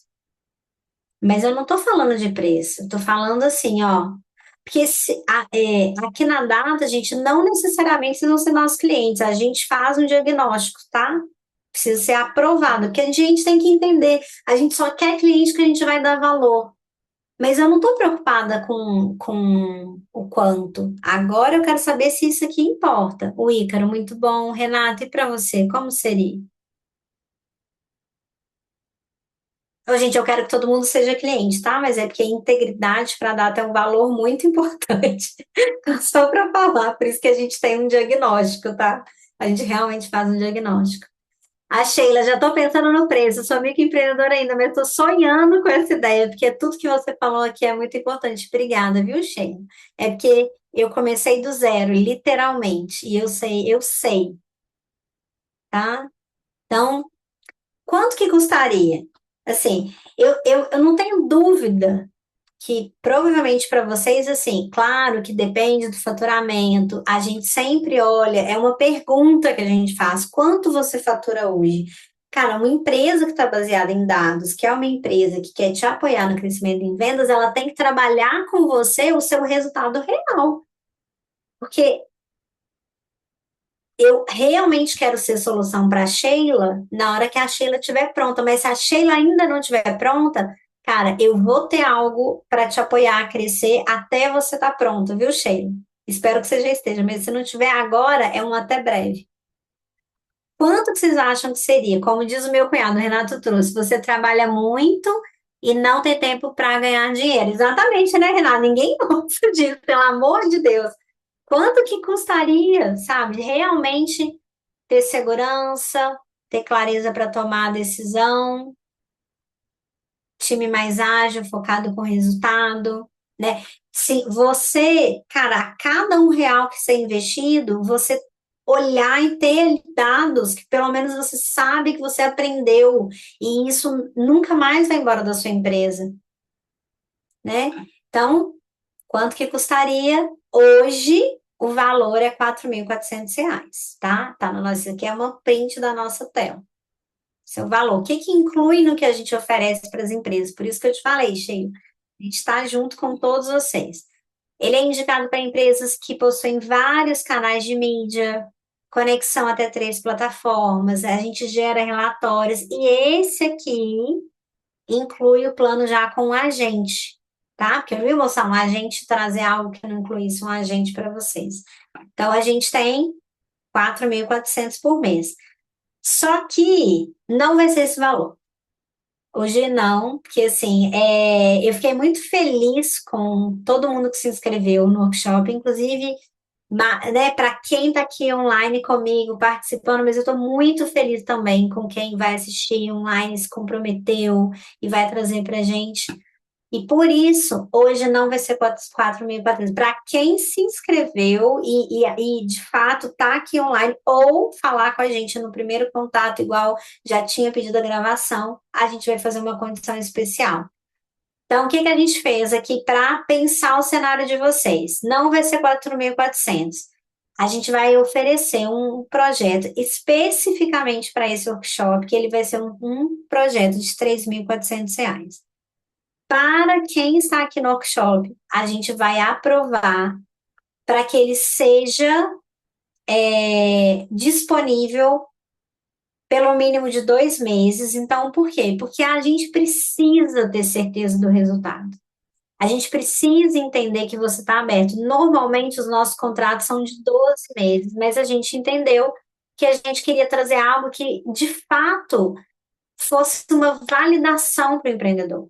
Mas eu não estou falando de preço, estou falando assim, ó. Porque aqui na Data, a gente não necessariamente precisam ser nossos clientes, a gente faz um diagnóstico, tá? precisa ser aprovado, porque a gente tem que entender, a gente só quer cliente que a gente vai dar valor. Mas eu não estou preocupada com o quanto. Agora eu quero saber se isso aqui importa. O Ícaro, muito bom. Renato, e para você, como seria? Ô, gente, eu quero que todo mundo seja cliente, tá? Mas é porque integridade para a data é um valor muito importante. Só para falar, por isso que a gente tem um diagnóstico, tá? A gente realmente faz um diagnóstico. A Sheila, já estou pensando no preço. Eu sou microempreendedora ainda, mas estou sonhando com essa ideia, porque tudo que você falou aqui é muito importante. Obrigada, viu, Sheila? É porque eu comecei do zero, literalmente, e eu sei, tá? Então, quanto que custaria? Assim, eu não tenho dúvida que provavelmente para vocês, assim, claro que depende do faturamento, a gente sempre olha, é uma pergunta que a gente faz: quanto você fatura hoje? Cara, uma empresa que está baseada em dados, que é uma empresa que quer te apoiar no crescimento em vendas, ela tem que trabalhar com você o seu resultado real. Porque eu realmente quero ser solução para a Sheila na hora que a Sheila estiver pronta, mas se a Sheila ainda não estiver pronta, cara, eu vou ter algo para te apoiar a crescer até você estar pronta, viu, Sheila? Espero que você já esteja, mas se não tiver agora, é um até breve. Quanto que vocês acham que seria? Como diz o meu cunhado, o Renato trouxe, você trabalha muito e não tem tempo para ganhar dinheiro. Exatamente, né, Renato? Ninguém gosta disso, pelo amor de Deus. Quanto que custaria, sabe? Realmente ter segurança, ter clareza para tomar a decisão, time mais ágil, focado com resultado, né? Se você, cara, a cada R$ 1 que ser investido, você olhar e ter dados que pelo menos você sabe que você aprendeu e isso nunca mais vai embora da sua empresa, né? Então, quanto que custaria? Hoje, o valor é R$ 4.400, tá? Tá no nosso, isso aqui é uma print da nossa tela. Seu valor. O que que inclui no que a gente oferece para as empresas? Por isso que eu te falei, Sheila. A gente está junto com todos vocês. Ele é indicado para empresas que possuem vários canais de mídia, conexão até 3 plataformas, a gente gera relatórios, e esse aqui inclui o plano já com um agente, tá? Porque eu não ia mostrar um agente trazer algo que não incluísse um agente para vocês. Então, a gente tem 4.400 por mês. Só que não vai ser esse valor. Hoje não, porque assim, eu fiquei muito feliz com todo mundo que se inscreveu no workshop, inclusive, né, para quem está aqui online comigo, participando, mas eu estou muito feliz também com quem vai assistir online, se comprometeu e vai trazer para gente. E por isso, hoje não vai ser 4.400. Para quem se inscreveu e de fato está aqui online, ou falar com a gente no primeiro contato, igual já tinha pedido a gravação, a gente vai fazer uma condição especial. Então, o que que a gente fez aqui para pensar o cenário de vocês? Não vai ser 4.400. A gente vai oferecer um projeto especificamente para esse workshop, que ele vai ser um projeto de R$ 3.400. Para quem está aqui no workshop, a gente vai aprovar para que ele seja disponível pelo mínimo de 2 meses. Então, por quê? Porque a gente precisa ter certeza do resultado. A gente precisa entender que você está aberto. Normalmente, os nossos contratos são de 12 meses, mas a gente entendeu que a gente queria trazer algo que, de fato, fosse uma validação para o empreendedor,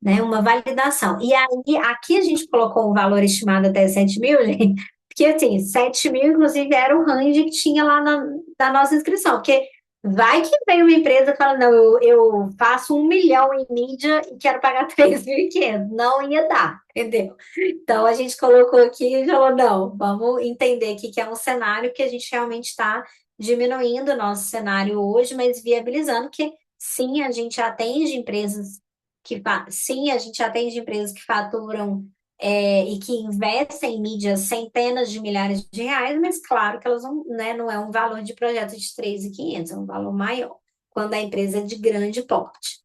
né? Uma validação. E aí, aqui a gente colocou um valor estimado até 7.000, gente, porque assim, 7.000, inclusive, era o range que tinha lá na nossa inscrição, porque vai que vem uma empresa e fala, não, eu faço 1 milhão em mídia e quero pagar 3.500. Não ia dar, entendeu? Então, a gente colocou aqui e falou, não, vamos entender aqui que é um cenário que a gente realmente está diminuindo o nosso cenário hoje, mas viabilizando que, sim, a gente atende empresas sim, a gente atende empresas que faturam e que investem em mídias centenas de milhares de reais, mas claro que elas não, né, não é um valor de projeto de 3.500, é um valor maior, quando a empresa é de grande porte.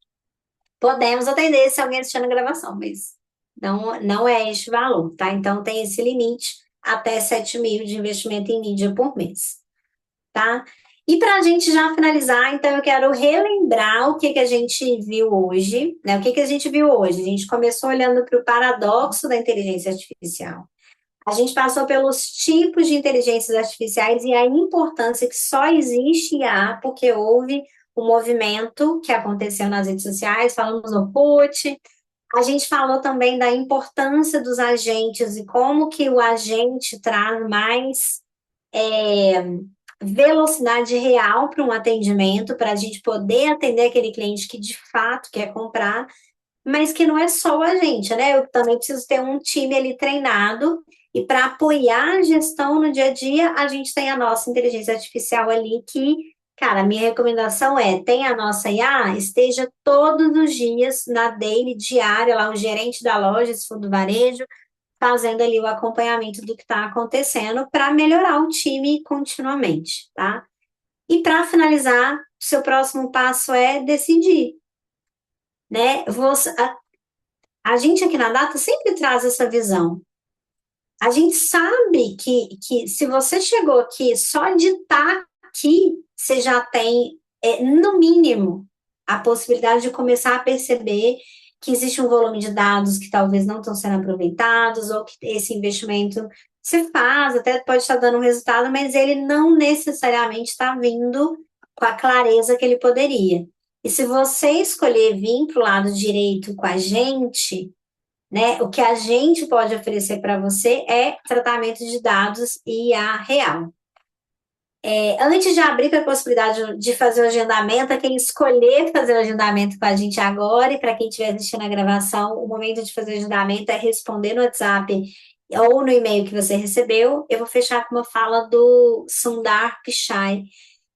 Podemos atender se alguém assistir na gravação, mas não é este valor, tá? Então tem esse limite até 7.000 de investimento em mídia por mês, tá? E para a gente já finalizar, então eu quero relembrar o que que a gente viu hoje, né? O que que a gente viu hoje? A gente começou olhando para o paradoxo da inteligência artificial. A gente passou pelos tipos de inteligências artificiais e a importância que só existe IA porque houve um movimento que aconteceu nas redes sociais, falamos no Orkut. A gente falou também da importância dos agentes e como que o agente traz mais velocidade real para um atendimento, para a gente poder atender aquele cliente que de fato quer comprar, mas que não é só a gente, né? Eu também preciso ter um time ali treinado e para apoiar a gestão no dia a dia, a gente tem a nossa inteligência artificial ali que, cara, a minha recomendação é, tem a nossa IA, esteja todos os dias na daily diária, lá o gerente da loja, se for do varejo, fazendo ali o acompanhamento do que está acontecendo para melhorar o time continuamente, tá? E para finalizar, seu próximo passo é decidir, né? A gente aqui na Data sempre traz essa visão. A gente sabe que se você chegou aqui, só de estar aqui, você já tem, no mínimo, a possibilidade de começar a perceber que existe um volume de dados que talvez não estão sendo aproveitados, ou que esse investimento você faz, até pode estar dando um resultado, mas ele não necessariamente está vindo com a clareza que ele poderia. E se você escolher vir para o lado direito com a gente, né? O que a gente pode oferecer para você é tratamento de dados e a real. Antes de abrir para a possibilidade de fazer o agendamento, a quem escolher fazer o agendamento com a gente agora, e para quem estiver assistindo a gravação, o momento de fazer o agendamento é responder no WhatsApp ou no e-mail que você recebeu. Eu vou fechar com uma fala do Sundar Pichai,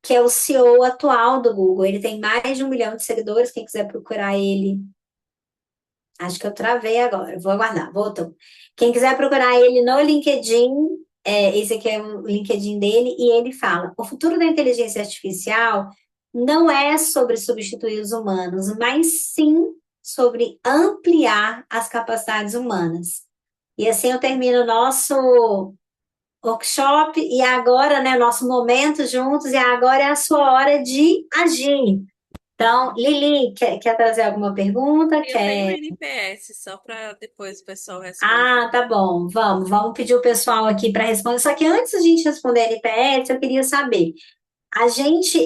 que é o CEO atual do Google. Ele tem mais de 1 milhão de seguidores, quem quiser procurar ele. Acho que eu travei agora. Vou aguardar. Voltou. Quem quiser procurar ele no LinkedIn, esse aqui é o LinkedIn dele, e ele fala: o futuro da inteligência artificial não é sobre substituir os humanos, mas sim sobre ampliar as capacidades humanas. E assim eu termino o nosso workshop, e agora, né, nosso momento juntos, e agora é a sua hora de agir. Então, Lili, quer trazer alguma pergunta? Eu tenho um Quer. NPS, só para depois o pessoal responder. Ah, tá bom. Vamos pedir o pessoal aqui para responder. Só que antes da gente responder NPS, eu queria saber.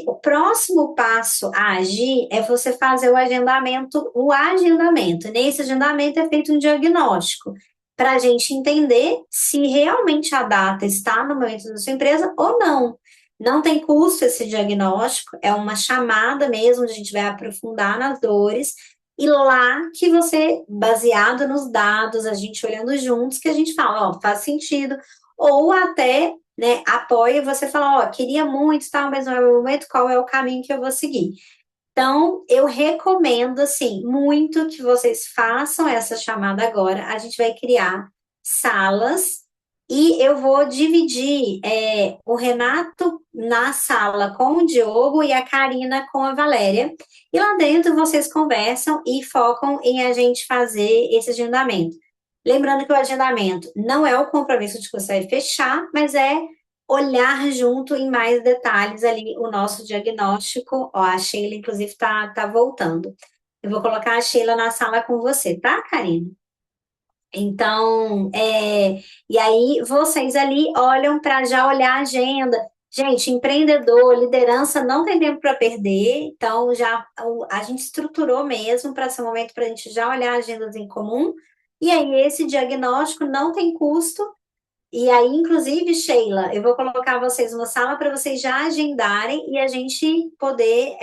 O próximo passo a agir é você fazer o agendamento, o agendamento. Nesse agendamento é feito um diagnóstico para a gente entender se realmente a data está no momento da sua empresa ou não. Não tem custo esse diagnóstico, é uma chamada mesmo, a gente vai aprofundar nas dores, e lá que você, baseado nos dados, a gente olhando juntos, que a gente fala, ó, faz sentido, ou até, né, apoia você fala, ó, queria muito, tal, mas não é o momento, qual é o caminho que eu vou seguir? Então, eu recomendo, assim, muito que vocês façam essa chamada agora. A gente vai criar salas e eu vou dividir o Renato na sala com o Diogo e a Karina com a Valéria. E lá dentro vocês conversam e focam em a gente fazer esse agendamento. Lembrando que o agendamento não é o compromisso de que você vai fechar, mas é olhar junto em mais detalhes ali o nosso diagnóstico. Ó, a Sheila, inclusive, tá voltando. Eu vou colocar a Sheila na sala com você, tá, Karina? Então, e aí vocês ali olham para já olhar a agenda. Gente, empreendedor, liderança não tem tempo para perder, então a gente estruturou mesmo para esse momento para a gente já olhar agendas em comum. E aí, esse diagnóstico não tem custo, e aí, inclusive, Sheila, eu vou colocar vocês numa sala para vocês já agendarem e a gente poder,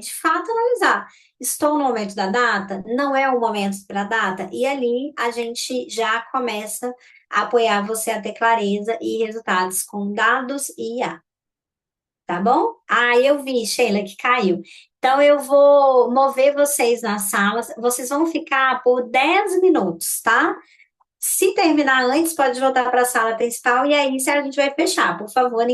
de fato, analisar. Estou no momento da data? Não é o momento para a data? E ali a gente já começa a apoiar você a ter clareza e resultados com dados e IA, tá bom? Ah, eu vi, Sheila, que caiu. Então, eu vou mover vocês nas salas. Vocês vão ficar por 10 minutos, tá? Se terminar antes, pode voltar para a sala principal e aí a gente vai fechar. Por favor,